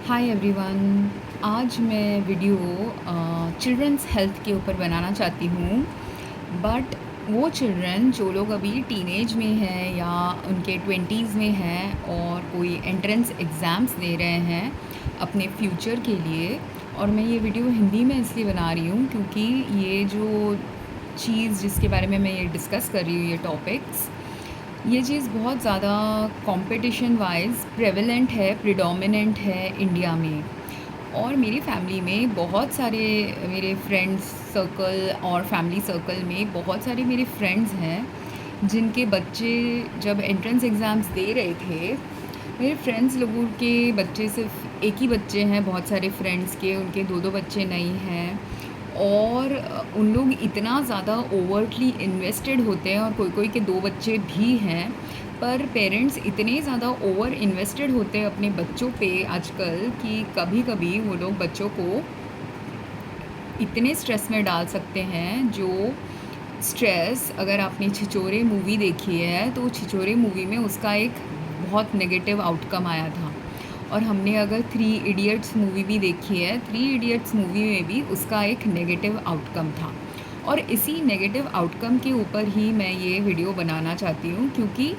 Hi everyone. आज मैं video children's health के ऊपर बनाना चाहती हूँ। बट वो चिल्ड्रन जो लोग अभी टीनेज में हैं या उनके ट्वेंटीज़ में हैं और कोई एंट्रेंस एग्ज़ाम्स दे रहे हैं अपने फ्यूचर के लिए। और मैं ये वीडियो हिंदी में इसलिए बना रही हूँ क्योंकि ये जो चीज़ जिसके बारे में मैं ये डिस्कस कर रही हूँ, ये टॉपिक्स, ये चीज़ बहुत ज़्यादा कंपटीशन वाइज प्रेवलेंट है, प्रिडोमिनेंट है इंडिया में। और मेरी फैमिली में बहुत सारे मेरे फ्रेंड्स सर्कल और फैमिली सर्कल में बहुत सारे मेरे फ्रेंड्स हैं जिनके बच्चे जब एंट्रेंस एग्ज़ाम्स दे रहे थे, मेरे फ्रेंड्स लोगों के बच्चे सिर्फ एक ही बच्चे हैं, बहुत सारे फ्रेंड्स के उनके दो दो बच्चे नहीं हैं। और उन लोग इतना ज़्यादा ओवरटली इन्वेस्टेड होते हैं और कोई कोई के दो बच्चे भी हैं, पर पेरेंट्स इतने ज़्यादा ओवर इन्वेस्टेड होते हैं अपने बच्चों पे आजकल कि कभी कभी वो लोग बच्चों को इतने स्ट्रेस में डाल सकते हैं। जो स्ट्रेस, अगर आपने छिछोरे मूवी देखी है तो छिछोरे मूवी में उसका एक बहुत नेगेटिव आउटकम आया था। और हमने अगर थ्री इडियट्स मूवी भी देखी है, थ्री इडियट्स मूवी में भी उसका एक नेगेटिव आउटकम था। और इसी नेगेटिव आउटकम के ऊपर ही मैं ये वीडियो बनाना चाहती हूँ क्योंकि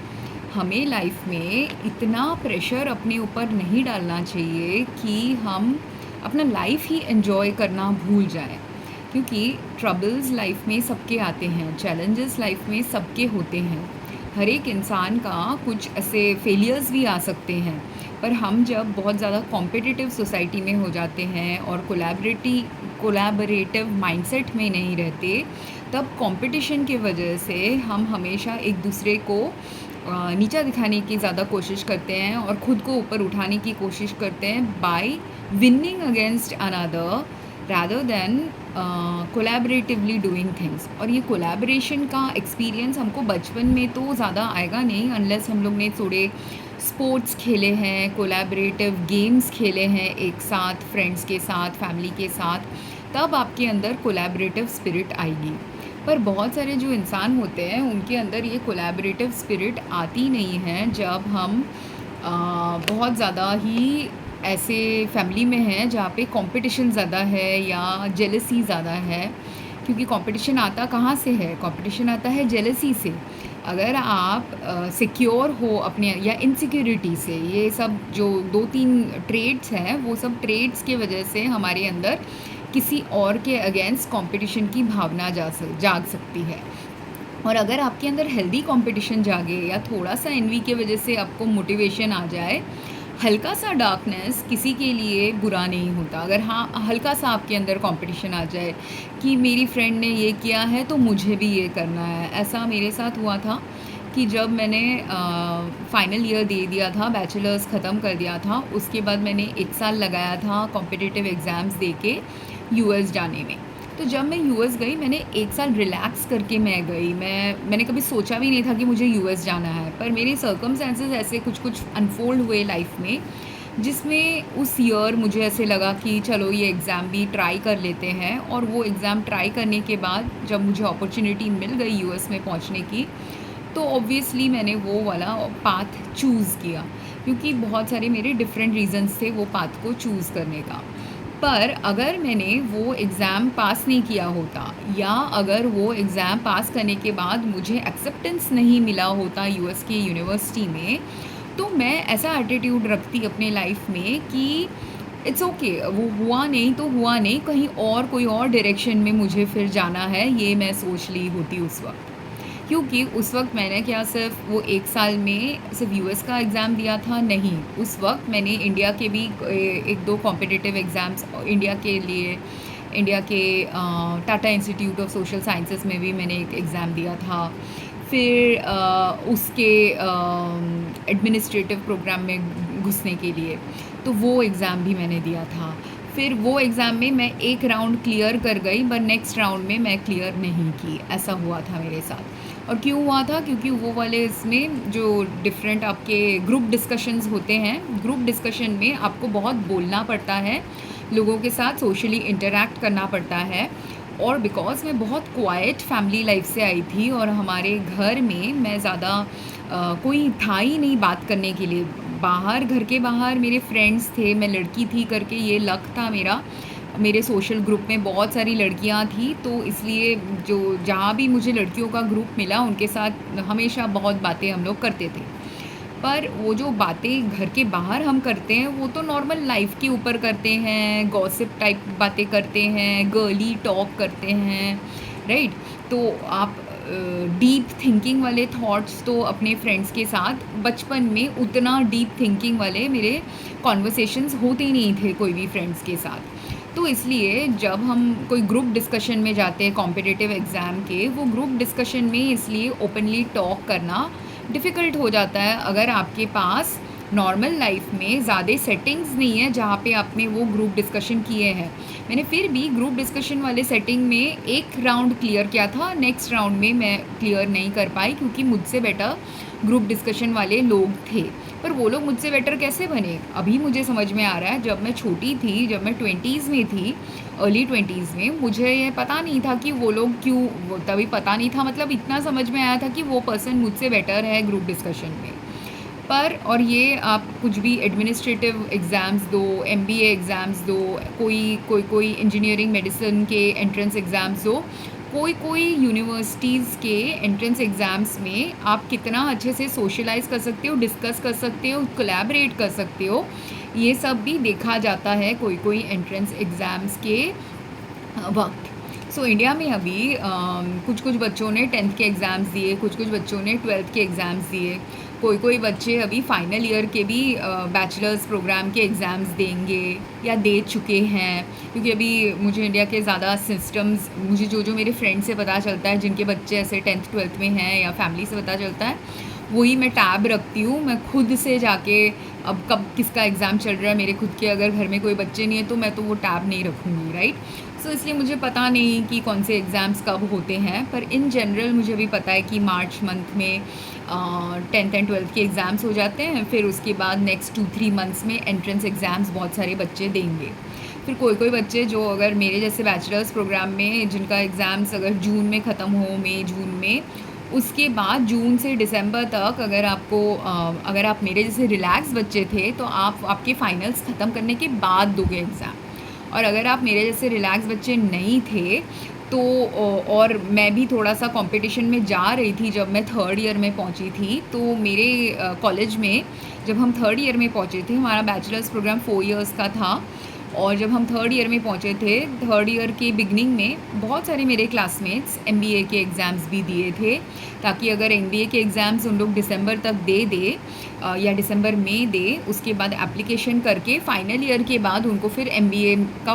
हमें लाइफ में इतना प्रेशर अपने ऊपर नहीं डालना चाहिए कि हम अपना लाइफ ही एंजॉय करना भूल जाएं। क्योंकि ट्रबल्स लाइफ में सबके आते हैं, चैलेंजेस लाइफ में सबके होते हैं। हर एक इंसान का कुछ ऐसे फेलियर्स भी आ सकते हैं। पर हम जब बहुत ज़्यादा कॉम्पिटिटिव सोसाइटी में हो जाते हैं और कोलैबोरेटिव माइंडसेट में नहीं रहते, तब कंपटीशन की वजह से हम हमेशा एक दूसरे को नीचा दिखाने की ज़्यादा कोशिश करते हैं और ख़ुद को ऊपर उठाने की कोशिश करते हैं bye winning against another rather than collaboratively doing things. और ये कोलैबोरेशन का एक्सपीरियंस हमको बचपन में तो ज़्यादा आएगा नहीं अनलेस हम लोग ने थोड़े स्पोर्ट्स खेले हैं, कोलैबोरेटिव गेम्स खेले हैं एक साथ, फ्रेंड्स के साथ, फैमिली के साथ, तब आपके अंदर कोलैबोरेटिव स्पिरिट आएगी। पर बहुत सारे जो इंसान होते हैं उनके अंदर ये कोलैबोरेटिव स्पिरिट आती नहीं है जब हम बहुत ज़्यादा ही ऐसे फैमिली में हैं जहाँ पे कंपटीशन ज़्यादा है या जेलसी ज़्यादा है। क्योंकि कंपटीशन आता कहाँ से है? कंपटीशन आता है जेलसी से। अगर आप सिक्योर हो अपने या इनसिक्योरिटी से, ये सब जो दो तीन ट्रेड्स हैं वो सब ट्रेड्स के वजह से हमारे अंदर किसी और के अगेंस्ट कंपटीशन की भावना जाग सकती है। और अगर आपके अंदर हेल्दी कंपटीशन जागे या थोड़ा सा एनवी की वजह से आपको मोटिवेशन आ जाए, हल्का सा डार्कनेस किसी के लिए बुरा नहीं होता। अगर हाँ हल्का सा आपके अंदर कंपटीशन आ जाए कि मेरी फ्रेंड ने ये किया है तो मुझे भी ये करना है। ऐसा मेरे साथ हुआ था कि जब मैंने फाइनल ईयर दे दिया था, बैचलर्स ख़त्म कर दिया था, उसके बाद मैंने 1 साल लगाया था कॉम्पिटिटिव एग्ज़ाम्स दे के यूएस जाने में। तो जब मैं यूएस गई, मैंने 1 साल रिलैक्स करके मैं गई। मैंने कभी सोचा भी नहीं था कि मुझे यूएस जाना है, पर मेरे सर्कमस्टेंसेस ऐसे कुछ कुछ अनफोल्ड हुए लाइफ में जिसमें उस ईयर मुझे ऐसे लगा कि चलो ये एग्ज़ाम भी ट्राई कर लेते हैं। और वो एग्ज़ाम ट्राई करने के बाद जब मुझे अपॉर्चुनिटी मिल गई यूएस में पहुंचने की, तो ऑब्वियसली मैंने वो वाला पाथ चूज़ किया क्योंकि बहुत सारे मेरे डिफरेंट रीज़न्स थे वो पाथ को चूज़ करने का। पर अगर मैंने वो एग्ज़ाम पास नहीं किया होता या अगर वो एग्ज़ाम पास करने के बाद मुझे एक्सेप्टेंस नहीं मिला होता यूएस के यूनिवर्सिटी में, तो मैं ऐसा एटीट्यूड रखती अपने लाइफ में कि इट्स ओके, वो हुआ नहीं तो हुआ नहीं, कहीं और कोई और डायरेक्शन में मुझे फिर जाना है, ये मैं सोच ली होती उस वक्त। क्योंकि उस वक्त मैंने क्या सिर्फ वो 1 साल में सिर्फ यूएस का एग्ज़ाम दिया था? नहीं, उस वक्त मैंने इंडिया के भी एक दो कॉम्पिटिटिव एग्ज़ाम्स इंडिया के लिए, इंडिया के Tata institute of social sciences में भी मैंने एक एग्ज़ाम दिया था। फिर उसके एडमिनिस्ट्रेटिव प्रोग्राम में घुसने के लिए तो वो एग्ज़ाम भी मैंने दिया था। फिर वो एग्ज़ाम में मैं एक राउंड क्लियर कर गई, पर नेक्स्ट राउंड में मैं क्लियर नहीं की। ऐसा हुआ था मेरे साथ। और क्यों हुआ था? क्योंकि वो वाले इसमें जो डिफरेंट आपके ग्रुप डिस्कशंस होते हैं, ग्रुप डिस्कशन में आपको बहुत बोलना पड़ता है, लोगों के साथ सोशली इंटरैक्ट करना पड़ता है। और बिकॉज़ मैं बहुत क्वाइट फैमिली लाइफ से आई थी और हमारे घर में मैं ज़्यादा कोई था ही नहीं बात करने के लिए। बाहर, घर के बाहर मेरे फ्रेंड्स थे, मैं लड़की थी करके ये लक था मेरा। मेरे सोशल ग्रुप में बहुत सारी लड़कियां थी, तो इसलिए जो जहाँ भी मुझे लड़कियों का ग्रुप मिला उनके साथ हमेशा बहुत बातें हम लोग करते थे। पर वो जो बातें घर के बाहर हम करते हैं वो तो नॉर्मल लाइफ के ऊपर करते हैं, गॉसिप टाइप बातें करते हैं, गर्ली टॉक करते हैं, राइट। तो आप डीप थिंकिंग वाले थॉट्स तो अपने फ्रेंड्स के साथ बचपन में उतना डीप थिंकिंग वाले मेरे कॉन्वर्सेशंस होते ही नहीं थे कोई भी फ्रेंड्स के साथ। तो इसलिए जब हम कोई ग्रुप डिस्कशन में जाते हैं कॉम्पिटिटिव एग्ज़ाम के, वो ग्रुप डिस्कशन में इसलिए ओपनली टॉक करना डिफ़िकल्ट हो जाता है अगर आपके पास नॉर्मल लाइफ में ज़्यादा सेटिंग्स नहीं है जहाँ पे आपने वो ग्रुप डिस्कशन किए हैं। मैंने फिर भी ग्रुप डिस्कशन वाले सेटिंग में एक राउंड क्लियर किया था, नेक्स्ट राउंड में मैं क्लियर नहीं कर पाई क्योंकि मुझसे बेटर ग्रुप डिस्कशन वाले लोग थे। पर वो लोग मुझसे बेटर कैसे बने अभी मुझे समझ में आ रहा है। जब मैं छोटी थी, जब मैं 20s में थी, अर्ली 20s में, मुझे ये पता नहीं था कि वो लोग क्यों, तभी पता नहीं था, मतलब इतना समझ में आया था कि वो पर्सन मुझसे बेटर है ग्रुप डिस्कशन में। पर और ये आप कुछ भी एडमिनिस्ट्रेटिव एग्ज़ाम्स दो, एमबीए एग्ज़ाम्स दो, कोई इंजीनियरिंग मेडिसिन के एंट्रेंस एग्ज़ाम्स दो, कोई यूनिवर्सिटीज़ के एंट्रेंस एग्ज़ाम्स में आप कितना अच्छे से सोशलाइज़ कर सकते हो, डिस्कस कर सकते हो, कोलैबोरेट कर सकते हो, ये सब भी देखा जाता है कोई एंट्रेंस एग्ज़ाम्स के वक्त। सो इंडिया में अभी कुछ बच्चों ने 10th के एग्ज़ाम्स दिए, कुछ बच्चों ने 12th के एग्ज़ाम्स दिए, कोई बच्चे अभी फाइनल ईयर के भी बैचलर्स प्रोग्राम के एग्ज़ाम्स देंगे या दे चुके हैं। क्योंकि अभी मुझे इंडिया के ज़्यादा सिस्टम्स, मुझे जो मेरे फ्रेंड से पता चलता है जिनके बच्चे ऐसे 10th 12th में हैं या फैमिली से पता चलता है, वही मैं टैब रखती हूँ। मैं खुद से जाके अब कब किसका एग्ज़ाम चल रहा है, मेरे खुद के अगर घर में कोई बच्चे नहीं है तो मैं तो वो टैब नहीं रखूँगी, राइट। सो इसलिए मुझे पता नहीं कि कौन से एग्ज़ाम्स कब होते हैं, पर इन जनरल मुझे भी पता है कि मार्च मंथ में 10th एंड 12th के एग्ज़ाम्स हो जाते हैं। फिर उसके बाद नेक्स्ट 2-3 मंथ्स में एंट्रेंस एग्ज़ाम्स बहुत सारे बच्चे देंगे। फिर कोई बच्चे जो अगर मेरे जैसे बैचलर्स प्रोग्राम में जिनका एग्ज़ाम्स अगर जून में ख़त्म हो, मई जून में, उसके बाद जून से दिसंबर तक अगर आपको अगर आप मेरे जैसे रिलैक्स बच्चे थे तो आप आपके फाइनल्स ख़त्म करने के बाद दोगे एग्ज़ाम। और अगर आप मेरे जैसे रिलैक्स बच्चे नहीं थे तो और मैं भी थोड़ा सा कंपटीशन में जा रही थी, जब मैं 3rd ईयर में पहुंची थी तो मेरे कॉलेज में जब हम 3rd ईयर में पहुंचे थे, हमारा बैचलर्स प्रोग्राम 4 इयर्स का था, और जब हम 3rd ईयर में पहुंचे थे, 3rd ईयर के बिगनिंग में बहुत सारे मेरे क्लासमेट्स एमबीए के एग्ज़ाम्स भी दिए थे, ताकि अगर एमबीए के एग्ज़ाम्स उन लोग दिसंबर तक दे या दिसंबर में दे, उसके बाद एप्लीकेशन करके फ़ाइनल ईयर के बाद उनको फिर एमबीए का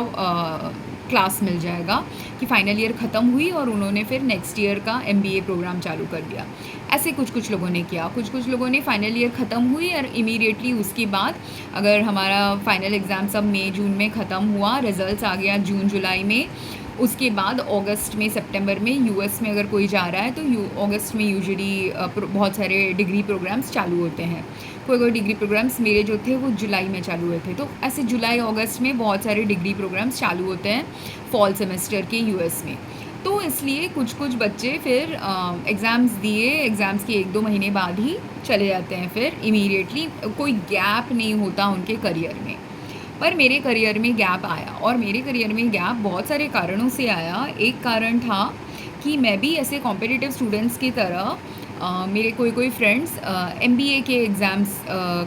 क्लास मिल जाएगा कि फ़ाइनल ईयर ख़त्म हुई और उन्होंने फिर नेक्स्ट ईयर का एमबीए प्रोग्राम चालू कर दिया। ऐसे कुछ लोगों ने किया, कुछ लोगों ने फ़ाइनल ईयर ख़त्म हुई और इमीडिएटली उसके बाद अगर हमारा फ़ाइनल एग्ज़ाम सब मई जून में ख़त्म हुआ, रिज़ल्ट्स आ गया जून जुलाई में, उसके बाद अगस्त में सितंबर में यूएस में अगर कोई जा रहा है तो अगस्त में यूजुअली बहुत सारे डिग्री प्रोग्राम्स चालू होते हैं। कोई डिग्री प्रोग्राम्स मेरे जो थे वो जुलाई में चालू हुए थे, तो ऐसे जुलाई अगस्त में बहुत सारे डिग्री प्रोग्राम्स चालू होते हैं फॉल सेमेस्टर के यूएस में। तो इसलिए कुछ बच्चे फिर एग्ज़ाम्स दिए, एग्ज़ाम्स के 1-2 महीने बाद ही चले जाते हैं, फिर इमीडिएटली कोई गैप नहीं होता उनके करियर में। पर मेरे करियर में गैप आया, और मेरे करियर में गैप बहुत सारे कारणों से आया। एक कारण था कि मैं भी ऐसे कॉम्पिटिटिव स्टूडेंट्स की तरह मेरे कोई फ्रेंड्स एमबीए के एग्ज़ाम्स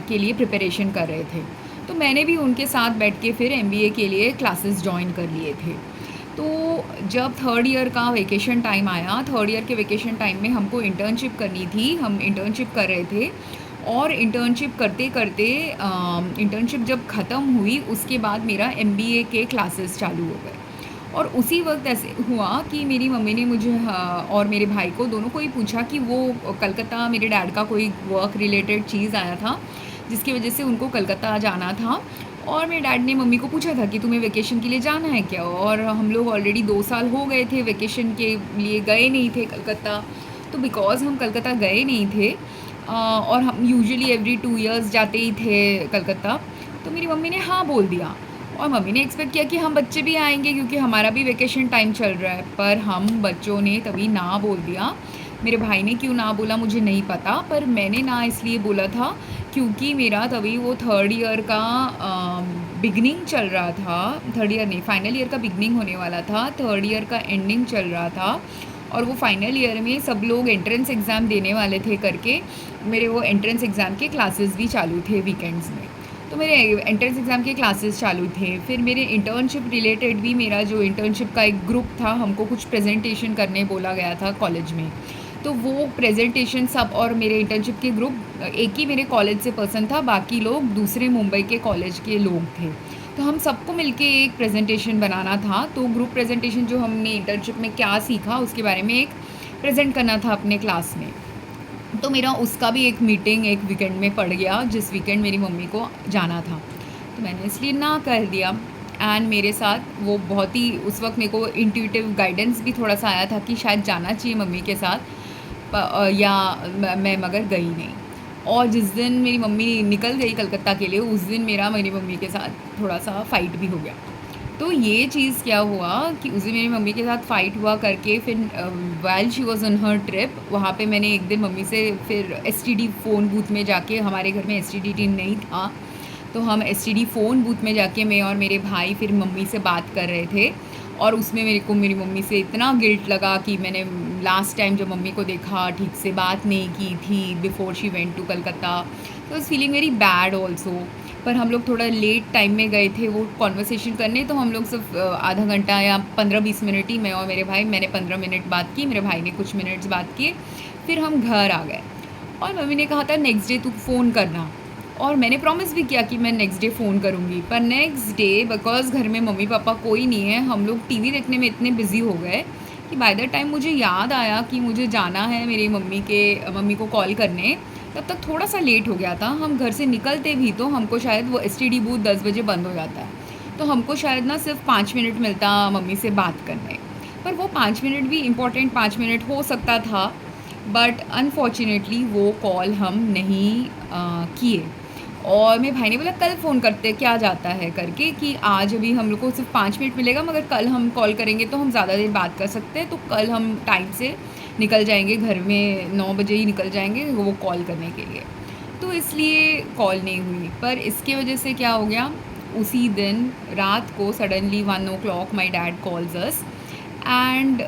के लिए प्रिपरेशन कर रहे थे, तो मैंने भी उनके साथ बैठ के फिर एमबीए के लिए क्लासेस जॉइन कर लिए थे। तो जब 3rd ईयर का वेकेशन टाइम आया, 3rd ईयर के वेकेशन टाइम में हमको इंटर्नशिप करनी थी, हम इंटर्नशिप कर रहे थे, और इंटर्नशिप करते करते इंटर्नशिप जब ख़त्म हुई उसके बाद मेरा एमबीए के क्लासेस चालू हो गए। और उसी वक्त ऐसे हुआ कि मेरी मम्मी ने मुझे और मेरे भाई को, दोनों को ही पूछा कि वो कलकत्ता, मेरे डैड का कोई वर्क रिलेटेड चीज़ आया था जिसकी वजह से उनको कलकत्ता जाना था, और मेरे डैड ने मम्मी को पूछा था कि तुम्हें वेकेशन के लिए जाना है क्या। और हम लोग ऑलरेडी 2 साल हो गए थे वेकेशन के लिए गए नहीं थे कलकत्ता। तो बिकॉज़ हम कलकत्ता गए नहीं थे और हम यूजुअली एवरी 2 इयर्स जाते ही थे कलकत्ता, तो मेरी मम्मी ने हाँ बोल दिया। और मम्मी ने एक्सपेक्ट किया कि हम बच्चे भी आएंगे क्योंकि हमारा भी वेकेशन टाइम चल रहा है, पर हम बच्चों ने तभी ना बोल दिया। मेरे भाई ने क्यों ना बोला मुझे नहीं पता, पर मैंने ना इसलिए बोला था क्योंकि मेरा तभी वो थर्ड ईयर का बिगनिंग चल रहा था, थर्ड ईयर नहीं, फाइनल ईयर का बिगनिंग होने वाला था, थर्ड ईयर का एंडिंग चल रहा था। और वो फाइनल ईयर में सब लोग एंट्रेंस एग्ज़ाम देने वाले थे करके मेरे वो एंट्रेंस एग्ज़ाम के क्लासेस भी चालू थे वीकेंड्स में। तो मेरे एंट्रेंस एग्ज़ाम के क्लासेस चालू थे। फिर मेरे इंटर्नशिप रिलेटेड भी मेरा जो इंटर्नशिप का एक ग्रुप था, हमको कुछ प्रेजेंटेशन करने बोला गया था कॉलेज में। तो वो प्रेजेंटेशन सब, और मेरे इंटर्नशिप के ग्रुप एक ही मेरे कॉलेज से पर्सन था, बाकी लोग दूसरे मुंबई के कॉलेज के लोग थे। तो हम सबको मिलके एक प्रेजेंटेशन बनाना था। तो ग्रुप प्रेजेंटेशन जो हमने इंटर्नशिप में क्या सीखा उसके बारे में एक प्रेजेंट करना था अपने क्लास में। तो मेरा उसका भी एक मीटिंग एक वीकेंड में पड़ गया, जिस वीकेंड मेरी मम्मी को जाना था। तो मैंने इसलिए ना कर दिया। एंड मेरे साथ वो बहुत ही उस वक्त मेरे को इंट्यूटिव गाइडेंस भी थोड़ा सा आया था कि शायद जाना चाहिए मम्मी के साथ, या मैं मगर गई नहीं। और जिस दिन मेरी मम्मी निकल गई कलकत्ता के लिए, उस दिन मेरी मम्मी के साथ थोड़ा सा फ़ाइट भी हो गया। तो ये चीज़ क्या हुआ कि उस दिन मेरी मम्मी के साथ फ़ाइट हुआ करके, फिर while she was on her trip, वहाँ पे मैंने एक दिन मम्मी से फिर एसटीडी फ़ोन बूथ में जाके, हमारे घर में एसटीडी नहीं था, तो हम एसटीडी फ़ोन बूथ में जाके मैं और मेरे भाई फिर मम्मी से बात कर रहे थे। और उसमें मेरे को मेरी मम्मी से इतना गिल्ट लगा कि मैंने लास्ट टाइम जब मम्मी को देखा ठीक से बात नहीं की थी before she went to Calcutta. तो was feeling very bad also. पर हम लोग थोड़ा लेट टाइम में गए थे वो कॉन्वर्सेशन करने, तो हम लोग सिर्फ आधा घंटा या 15-20 मिनट ही, मैं और मेरे भाई, मैंने 15 मिनट बात की, मेरे भाई ने कुछ मिनट्स बात किए, फिर हम घर आ गए। और मम्मी ने कहा था नेक्स्ट डे तू फ़ोन करना, और मैंने प्रॉमिस भी किया कि मैं नेक्स्ट डे फ़ोन करूँगी। पर नेक्स्ट डे बिकॉज़ घर में मम्मी पापा कोई नहीं है, हम लोग टीवी देखने में इतने बिज़ी हो गए कि बाय द टाइम मुझे याद आया कि मुझे जाना है मेरी मम्मी को कॉल करने, तब तक थोड़ा सा लेट हो गया था। हम घर से निकलते भी तो हमको शायद वो एसटीडी बूथ 10 बजे बंद हो जाता है, तो हमको शायद ना सिर्फ 5 मिनट मिलता मम्मी से बात करने। पर वो 5 मिनट भी इम्पॉर्टेंट 5 मिनट हो सकता था, बट अनफॉर्चुनेटली वो कॉल हम नहीं किए। और मेरे भाई ने बोला कल फ़ोन करते क्या जाता है करके, कि आज अभी हम लोग को सिर्फ 5 मिनट मिलेगा, मगर कल हम कॉल करेंगे तो हम ज़्यादा देर बात कर सकते हैं, तो कल हम टाइम से निकल जाएंगे, घर में 9 बजे ही निकल जाएंगे वो कॉल करने के लिए। तो इसलिए कॉल नहीं हुई। पर इसके वजह से क्या हो गया, उसी दिन रात को suddenly 1 o'clock my dad calls us and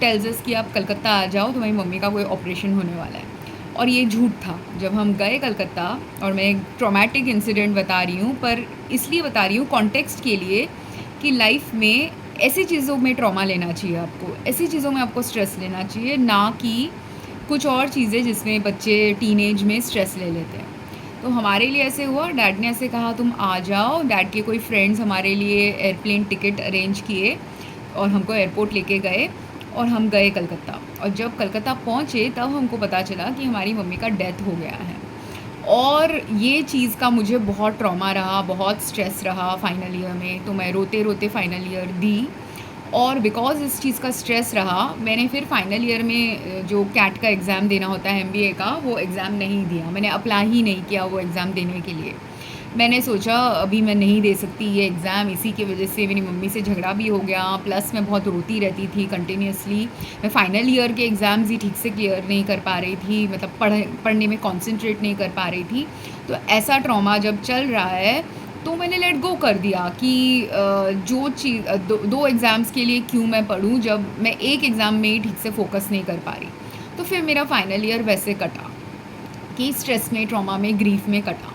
tells us कि आप कलकत्ता आ जाओ, तुम्हारी मम्मी का कोई ऑपरेशन होने वाला है। और ये झूठ था। जब हम गए कलकत्ता, और मैं एक ट्रॉमेटिक इंसिडेंट बता रही हूँ, पर इसलिए बता रही हूँ कॉन्टेक्स्ट के लिए कि लाइफ में ऐसी चीज़ों में ट्रॉमा लेना चाहिए आपको, ऐसी चीज़ों में आपको स्ट्रेस लेना चाहिए, ना कि कुछ और चीज़ें जिसमें बच्चे टीनेज में स्ट्रेस ले लेते हैं। तो हमारे लिए ऐसे हुआ, डैड ने ऐसे कहा तुम आ जाओ। डैड के कोई फ्रेंड्स हमारे लिए एयरप्लेन टिकट अरेंज किए और हमको एयरपोर्ट लेके गए, और हम गए कलकत्ता। और जब कलकत्ता पहुँचे तब हमको पता चला कि हमारी मम्मी का डेथ हो गया है। और ये चीज़ का मुझे बहुत ट्रॉमा रहा, बहुत स्ट्रेस रहा फाइनल ईयर में। तो मैं रोते रोते फाइनल ईयर दी, और बिकॉज़ इस चीज़ का स्ट्रेस रहा, मैंने फिर फाइनल ईयर में जो कैट का एग्ज़ाम देना होता है एमबीए का, वो एग्ज़ाम नहीं दिया। मैंने अप्लाई ही नहीं किया वो एग्ज़ाम देने के लिए। मैंने सोचा अभी मैं नहीं दे सकती ये एग्ज़ाम, इसी की वजह से मेरी मम्मी से झगड़ा भी हो गया, प्लस मैं बहुत रोती रहती थी कंटिन्यूसली। मैं फाइनल ईयर के एग्ज़ाम्स ही ठीक से क्लियर नहीं कर पा रही थी, मतलब पढ़ने में कॉन्सेंट्रेट नहीं कर पा रही थी। तो ऐसा ट्रॉमा जब चल रहा है, तो मैंने लेट गो कर दिया कि जो चीज़ दो एग्ज़ाम्स के लिए क्यों मैं पढ़ूँ, जब मैं एक एग्ज़ाम में ही ठीक से फोकस नहीं कर पा रही। तो फिर मेरा फाइनल ईयर वैसे कटा कि स्ट्रेस में, ट्रॉमा में, ग्रीफ में कटा।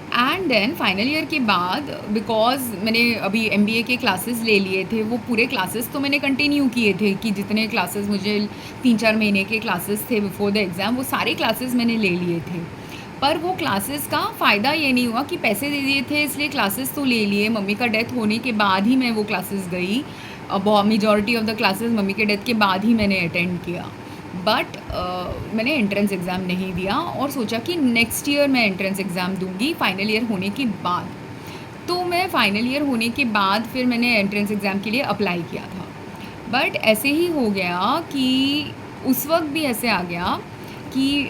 एंड देन फाइनल ईयर के बाद, बिकॉज़ मैंने अभी एमबीए के क्लासेस ले लिए थे, वो पूरे क्लासेस तो मैंने कंटिन्यू किए थे, कि जितने क्लासेस मुझे 3-4 महीने के क्लासेस थे बिफोर द एग्ज़ाम, वो सारे क्लासेस मैंने ले लिए थे। पर वो क्लासेस का फ़ायदा ये नहीं हुआ कि पैसे दे दिए थे इसलिए क्लासेस तो ले लिए, मम्मी का डेथ होने के बाद ही मैं वो क्लासेस गई। Majority of the classes mummy के डेथ के बाद ही मैंने अटेंड किया। बट मैंने एंट्रेंस एग्ज़ाम नहीं दिया, और सोचा कि नेक्स्ट ईयर मैं एंट्रेंस एग्ज़ाम दूंगी फाइनल ईयर होने के बाद। तो मैं फाइनल ईयर होने के बाद फिर मैंने एंट्रेंस एग्ज़ाम के लिए अप्लाई किया था। बट ऐसे ही हो गया कि उस वक्त भी ऐसे आ गया कि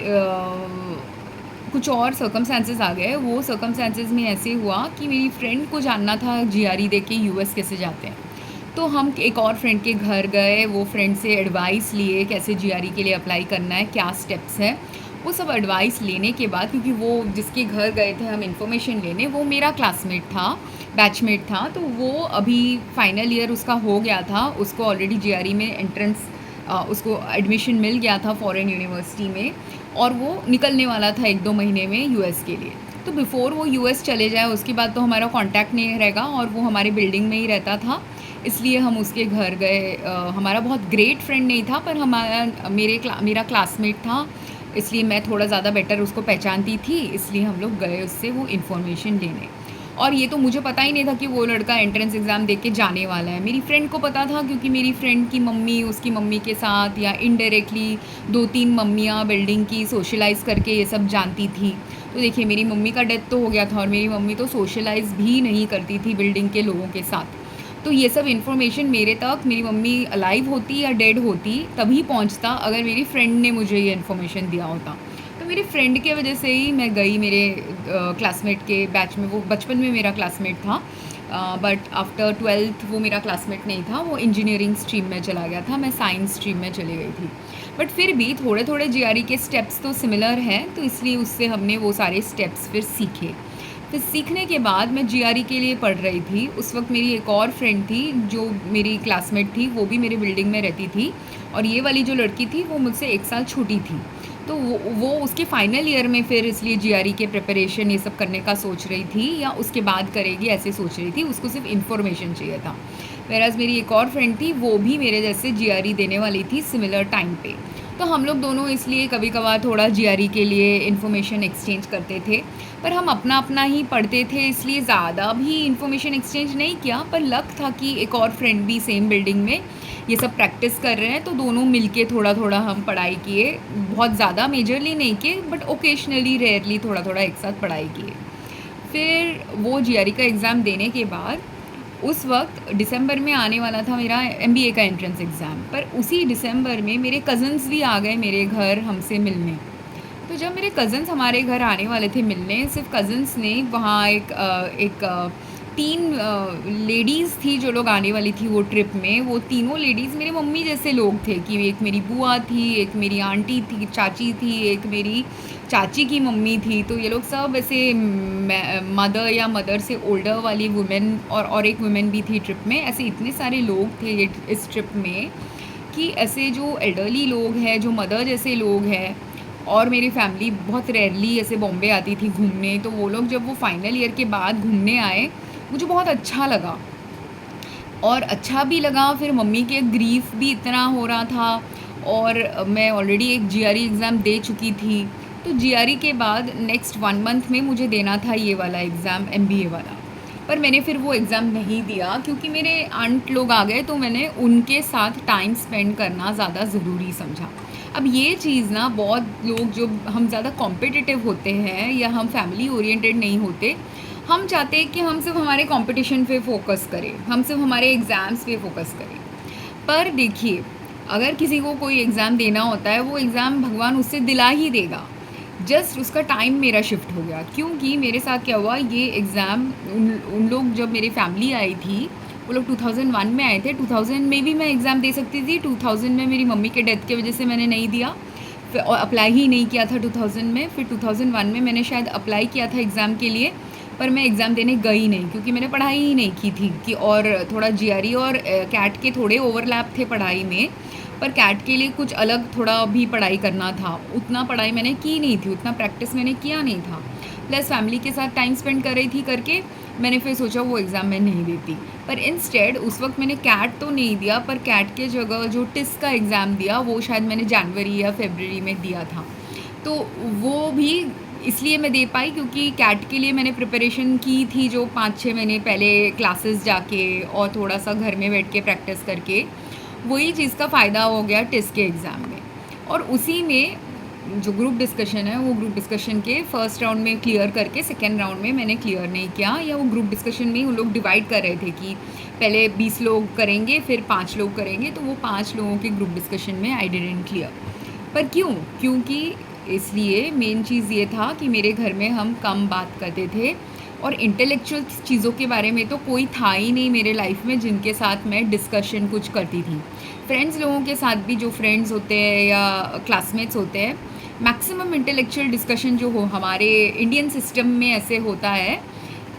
कुछ और सर्कमस्टांसेस आ गए। वो सर्कमस्टांसेस में ऐसे हुआ कि मेरी फ्रेंड को जानना था जीआरई दे के यूएस कैसे जाते हैं। तो हम एक और फ्रेंड के घर गए, वो फ्रेंड से एडवाइस लिए कैसे जीआरई के लिए अप्लाई करना है, क्या स्टेप्स है। वो सब एडवाइस लेने के बाद, क्योंकि वो जिसके घर गए थे हम इन्फॉर्मेशन लेने, वो मेरा क्लासमेट था, बैचमेट था, तो वो अभी फाइनल ईयर उसका हो गया था, उसको ऑलरेडी जीआरई में एंट्रेंस उसको एडमिशन मिल गया था फॉरेन यूनिवर्सिटी में, और वो निकलने वाला था 1-2 महीने में यूएस के लिए। तो बिफ़ोर वो यूएस चले जाए उसके बाद तो हमारा कांटेक्ट नहीं रहेगा, और वो हमारे बिल्डिंग में ही रहता था, इसलिए हम उसके घर गए। हमारा बहुत ग्रेट फ्रेंड नहीं था, पर हमारा मेरा क्लासमेट था, इसलिए मैं थोड़ा ज़्यादा बेटर उसको पहचानती थी, इसलिए हम लोग गए उससे वो इन्फॉर्मेशन लेने। और ये तो मुझे पता ही नहीं था कि वो लड़का एंट्रेंस एग्ज़ाम दे के जाने वाला है। मेरी फ्रेंड को पता था, क्योंकि मेरी फ्रेंड की मम्मी उसकी मम्मी के साथ या इनडायरेक्टली 2-3 मम्मियाँ बिल्डिंग की सोशलाइज़ करके ये सब जानती थी। तो देखिए, मेरी मम्मी का डेथ तो हो गया था, और मेरी मम्मी तो सोशलाइज़ भी नहीं करती थी बिल्डिंग के लोगों के साथ। तो ये सब इन्फॉर्मेशन मेरे तक, मेरी मम्मी अलाइव होती या डेड होती तभी पहुंचता, अगर मेरी फ्रेंड ने मुझे ये इन्फॉर्मेशन दिया होता। तो मेरी फ्रेंड के वजह से ही मैं गई मेरे क्लासमेट के बैच में। वो बचपन में मेरा क्लासमेट था, बट आफ्टर 12th वो मेरा क्लासमेट नहीं था, वो इंजीनियरिंग स्ट्रीम में चला गया था, मैं साइंस स्ट्रीम में चली गई थी। बट फिर भी थोड़े थोड़े जीआरई के स्टेप्स तो सिमिलर हैं, तो इसलिए उससे हमने वो सारे स्टेप्स फिर सीखे। फिर सीखने के बाद मैं जीआरई के लिए पढ़ रही थी। उस वक्त मेरी एक और फ्रेंड थी जो मेरी क्लासमेट थी, वो भी मेरे बिल्डिंग में रहती थी, और ये वाली जो लड़की थी वो मुझसे 1 साल छोटी थी। तो वो उसके फाइनल ईयर में फिर इसलिए जीआरई के प्रिपरेशन ये सब करने का सोच रही थी, या उसके बाद करेगी ऐसे सोच रही थी, उसको सिर्फ इन्फॉर्मेशन चाहिए था। वेराज मेरी एक और फ्रेंड थी, वो भी मेरे जैसे जीआरई देने वाली थी सिमिलर टाइम पे। तो हम लोग दोनों इसलिए कभी कभार थोड़ा जीआरई के लिए इन्फॉर्मेशन एक्सचेंज करते थे, पर हम अपना अपना ही पढ़ते थे, इसलिए ज़्यादा भी इन्फॉर्मेशन एक्सचेंज नहीं किया। पर लक था कि एक और फ्रेंड भी सेम बिल्डिंग में ये सब प्रैक्टिस कर रहे हैं, तो दोनों मिलके थोड़ा थोड़ा हम पढ़ाई किए। बहुत ज़्यादा मेजरली नहीं किए, बट ओकेशनली रेयरली थोड़ा थोड़ा एक साथ पढ़ाई किए। फिर वो जीआरई का एग्ज़ाम देने के बाद उस वक्त दिसंबर में आने वाला था मेरा एमबीए का एंट्रेंस एग्ज़ाम, पर उसी दिसंबर में मेरे कज़न्स भी आ गए मेरे घर हमसे मिलने। तो जब मेरे कज़न्स हमारे घर आने वाले थे मिलने, सिर्फ कज़न्स ने, वहाँ एक 3 लेडीज़ थी जो लोग आने वाली थी वो ट्रिप में। वो तीनों लेडीज़ मेरे मम्मी जैसे लोग थे, कि एक मेरी बुआ थी, एक मेरी आंटी थी, चाची थी, एक मेरी चाची की मम्मी थी। तो ये लोग सब ऐसे मदर या मदर से ओल्डर वाली वुमेन, और एक वुमेन भी थी ट्रिप में। ऐसे इतने सारे लोग थे इस ट्रिप में, कि ऐसे जो एल्डरली लोग हैं, जो मदर जैसे लोग हैं, और मेरी फैमिली बहुत रेयरली ऐसे बॉम्बे आती थी घूमने, तो वो लोग जब वो फाइनल ईयर के बाद घूमने आए, मुझे बहुत अच्छा लगा। और अच्छा भी लगा, फिर मम्मी के ग्रीफ भी इतना हो रहा था, और मैं ऑलरेडी एक जीआरई एग्ज़ाम दे चुकी थी। तो जीआरई के बाद नेक्स्ट 1 मंथ में मुझे देना था ये वाला एग्ज़ाम, एमबीए वाला। पर मैंने फिर वो एग्ज़ाम नहीं दिया, क्योंकि मेरे आंट लोग आ गए, तो मैंने उनके साथ टाइम स्पेंड करना ज़्यादा ज़रूरी समझा। अब ये चीज़ ना, बहुत लोग जो हम ज़्यादा कॉम्पिटिटिव होते हैं, या हम फैमिली ओरिएंटेड नहीं होते, हम चाहते हैं कि हम सिर्फ हमारे कंपटीशन पे फोकस करें, हम सिर्फ हमारे एग्ज़ाम्स पे फोकस करें। पर देखिए, अगर किसी को कोई एग्ज़ाम देना होता है, वो एग्ज़ाम भगवान उससे दिला ही देगा। जस्ट उसका टाइम मेरा शिफ्ट हो गया, क्योंकि मेरे साथ क्या हुआ, ये एग्ज़ाम उन लोग, जब मेरी फैमिली आई थी, वो लोग 2001 में आए थे। 2000 में भी मैं एग्ज़ाम दे सकती थी, 2000 में मेरी मम्मी के डेथ की वजह से मैंने नहीं दिया, फिर और अप्लाई ही नहीं किया था 2000 में। फिर 2001 में मैंने शायद अप्लाई किया था एग्ज़ाम के लिए, पर मैं एग्ज़ाम देने गई नहीं, क्योंकि मैंने पढ़ाई ही नहीं की थी। कि और थोड़ा जीआरई और कैट के थोड़े ओवरलैप थे पढ़ाई में, पर कैट के लिए कुछ अलग थोड़ा भी पढ़ाई करना था। उतना पढ़ाई मैंने की नहीं थी, उतना प्रैक्टिस मैंने किया नहीं था, प्लस फैमिली के साथ टाइम स्पेंड कर रही थी करके मैंने फिर सोचा वो एग्ज़ाम मैं नहीं देती। पर इंस्टेड उस वक्त मैंने कैट तो नहीं दिया, पर कैट के जगह जो टिस का एग्ज़ाम दिया, वो शायद मैंने जनवरी या फरवरी में दिया था। तो वो भी इसलिए मैं दे पाई, क्योंकि कैट के लिए मैंने प्रिपरेशन की थी, जो 5-6 महीने पहले क्लासेस जाके और थोड़ा सा घर में बैठ के प्रैक्टिस करके। वही चीज़ का फ़ायदा हो गया टेस्ट के एग्ज़ाम में। और उसी में जो ग्रुप डिस्कशन है, वो ग्रुप डिस्कशन के फर्स्ट राउंड में क्लियर करके सेकेंड राउंड में मैंने क्लियर नहीं किया, या वो ग्रुप डिस्कशन में ही उन लोग डिवाइड कर रहे थे कि पहले 20 लोग करेंगे, फिर 5 लोग करेंगे, तो वो 5 लोगों के ग्रुप डिस्कशन में आई डिडंट क्लियर। पर क्यों? क्योंकि इसलिए मेन चीज़ ये था कि मेरे घर में हम कम बात करते थे, और इंटेलेक्चुअल चीज़ों के बारे में तो कोई था ही नहीं मेरे लाइफ में जिनके साथ मैं डिस्कशन कुछ करती थी। फ्रेंड्स लोगों के साथ भी, जो फ्रेंड्स होते हैं या क्लासमेट्स होते हैं, मैक्सिमम इंटेलेक्चुअल डिस्कशन जो हो हमारे इंडियन सिस्टम में ऐसे होता है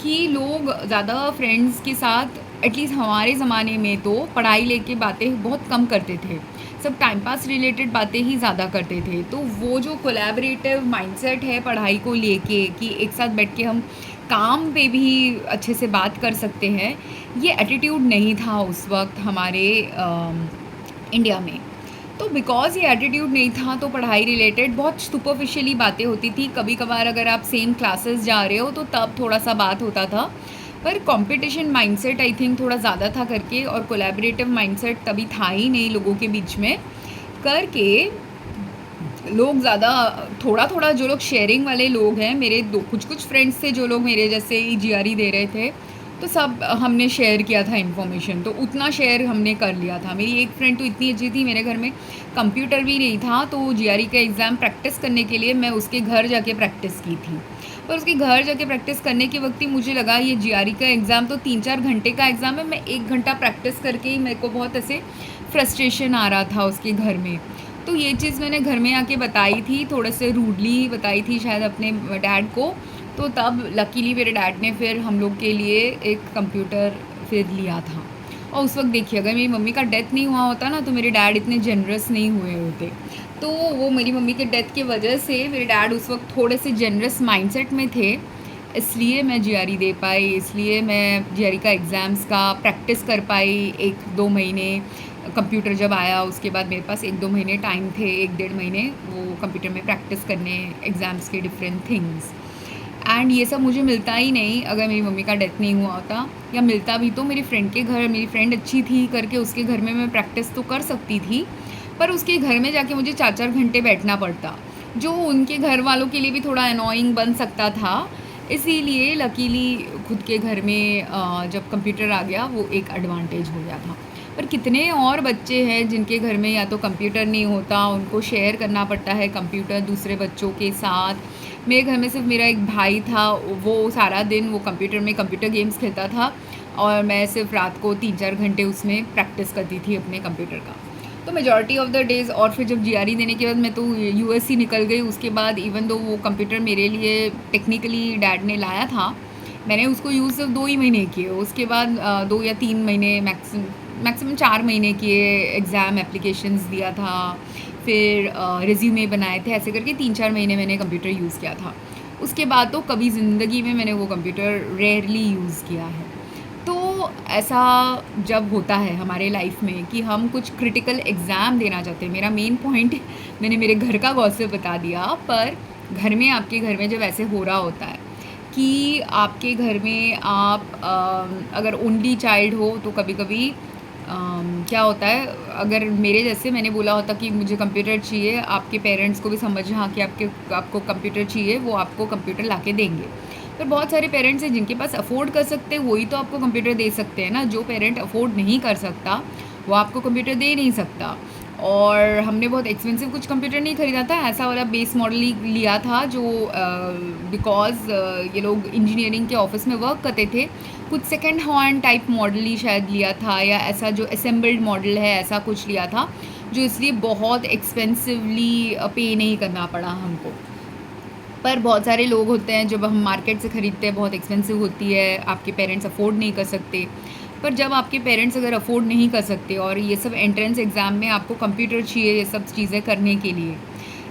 कि लोग ज़्यादा फ्रेंड्स के साथ, एटलीस्ट हमारे ज़माने में तो पढ़ाई लेके बातें बहुत कम करते थे, सब टाइम पास रिलेटेड बातें ही ज़्यादा करते थे। तो वो जो कोलैबोरेटिव माइंडसेट है पढ़ाई को लेके कि एक साथ बैठ के हम काम पे भी अच्छे से बात कर सकते हैं, ये एटीट्यूड नहीं था उस वक्त हमारे इंडिया में। तो बिकॉज़ ये एटीट्यूड नहीं था तो पढ़ाई रिलेटेड बहुत सुपरफिशियली बातें होती थी। कभी कभार अगर आप सेम क्लासेस जा रहे हो तो तब थोड़ा सा बात होता था, पर कंपटीशन माइंडसेट आई थिंक थोड़ा ज़्यादा था करके, और कोलैबोरेटिव माइंडसेट तभी था ही नहीं लोगों के बीच में करके। लोग ज़्यादा थोड़ा थोड़ा जो लोग शेयरिंग वाले लोग हैं, मेरे दो कुछ फ्रेंड्स थे जो लोग मेरे जैसे ही जीआरई दे रहे थे, तो सब हमने शेयर किया था इन्फॉर्मेशन, तो उतना शेयर हमने कर लिया था। मेरी एक फ्रेंड तो इतनी अच्छी थी, मेरे घर में कंप्यूटर भी नहीं था, तो जीआरई का एग्ज़ाम प्रैक्टिस करने के लिए मैं उसके घर जाके प्रैक्टिस की थी। पर उसके घर जाके प्रैक्टिस करने के वक्त ही मुझे लगा ये जीआरई का एग्ज़ाम तो 3-4 घंटे का एग्ज़ाम है, मैं 1 घंटा प्रैक्टिस करके ही मेरे को बहुत ऐसे फ्रस्ट्रेशन आ रहा था उसके घर में। तो ये चीज़ मैंने घर में आके बताई थी, थोड़े से रूडली बताई थी शायद अपने डैड को, तो तब लकीली मेरे डैड ने फिर हम लोग के लिए एक कंप्यूटर फिर लिया था। और उस वक्त देखिए अगर मेरी मम्मी का डेथ नहीं हुआ होता ना तो मेरे डैड इतने जनरस नहीं हुए होते। तो वो मेरी मम्मी के डेथ की वजह से मेरे डैड उस वक्त थोड़े से जनरस माइंडसेट में थे, इसलिए मैं जीआरई दे पाई, इसलिए मैं जीआरई का एग्ज़ाम्स का प्रैक्टिस कर पाई 1-2 महीने। कंप्यूटर जब आया उसके बाद मेरे पास 1-2 महीने टाइम थे, 1-1.5 महीने वो कंप्यूटर में प्रैक्टिस करने एग्ज़ाम्स के डिफरेंट थिंग्स। एंड ये सब मुझे मिलता ही नहीं अगर मेरी मम्मी का डेथ नहीं हुआ होता, या मिलता भी तो मेरी फ्रेंड के घर, मेरी फ्रेंड अच्छी थी करके उसके घर में मैं प्रैक्टिस तो कर सकती थी, पर उसके घर में जाके मुझे 4-4 घंटे बैठना पड़ता, जो उनके घर वालों के लिए भी थोड़ा अनोइंग बन सकता था। इसीलिए लकीली खुद के घर में जब कंप्यूटर आ गया वो एक एडवांटेज हो गया था। पर कितने और बच्चे हैं जिनके घर में या तो कंप्यूटर नहीं होता, उनको शेयर करना पड़ता है कंप्यूटर दूसरे बच्चों के साथ। मेरे घर में सिर्फ मेरा एक भाई था, वो सारा दिन वो कंप्यूटर में कंप्यूटर गेम्स खेलता था और मैं सिर्फ रात को 3-4 घंटे उसमें प्रैक्टिस करती थी अपने कंप्यूटर का। तो मेजॉरिटी ऑफ द डेज़, और फिर जब जीआरई देने के बाद मैं तो यूएस ही निकल गई। उसके बाद इवन दो वो कंप्यूटर मेरे लिए टेक्निकली डैड ने लाया था, मैंने उसको यूज़ सिर्फ 2 ही महीने किए। उसके बाद 2 या 3 महीने मैक्सिमम 4 महीने किए, एग्ज़ाम एप्लीकेशंस दिया था, फिर रिज्यूमे बनाए थे, ऐसे करके 3-4 महीने मैंने कंप्यूटर यूज़ किया था। उसके बाद तो कभी ज़िंदगी में मैंने वो कंप्यूटर रेयरली यूज़ किया है। तो ऐसा जब होता है हमारे लाइफ में कि हम कुछ क्रिटिकल एग्ज़ाम देना चाहते हैं, मेरा मेन पॉइंट मैंने मेरे घर का गॉसिप बता दिया, पर घर में आपके घर में जब ऐसे हो रहा होता है कि आपके घर में आप अगर ओनली चाइल्ड हो तो कभी कभी क्या होता है, अगर मेरे जैसे मैंने बोला होता कि मुझे कंप्यूटर चाहिए, आपके पेरेंट्स को भी समझना कि आपको कंप्यूटर चाहिए, वो आपको कंप्यूटर ला के देंगे। पर बहुत सारे पेरेंट्स हैं जिनके पास अफोर्ड कर सकते हैं, वही तो आपको कंप्यूटर दे सकते हैं ना। जो पेरेंट अफोर्ड नहीं कर सकता वो आपको कंप्यूटर दे नहीं सकता। और हमने बहुत एक्सपेंसिव कुछ कंप्यूटर नहीं ख़रीदा था, ऐसा वाला बेस मॉडल ही लिया था जो बिकॉज़ ये लोग इंजीनियरिंग के ऑफिस में वर्क करते थे, कुछ सेकेंड हैंड टाइप मॉडल ही शायद लिया था, या ऐसा जो असेंबल्ड मॉडल है ऐसा कुछ लिया था, जो इसलिए बहुत एक्सपेंसिवली पे नहीं करना पड़ा हमको। पर बहुत सारे लोग होते हैं जब हम मार्केट से ख़रीदते हैं बहुत एक्सपेंसिव होती है, आपके पेरेंट्स अफोर्ड नहीं कर सकते। पर जब आपके पेरेंट्स अगर अफोर्ड नहीं कर सकते और ये सब एंट्रेंस एग्ज़ाम में आपको कंप्यूटर चाहिए ये सब चीज़ें करने के लिए,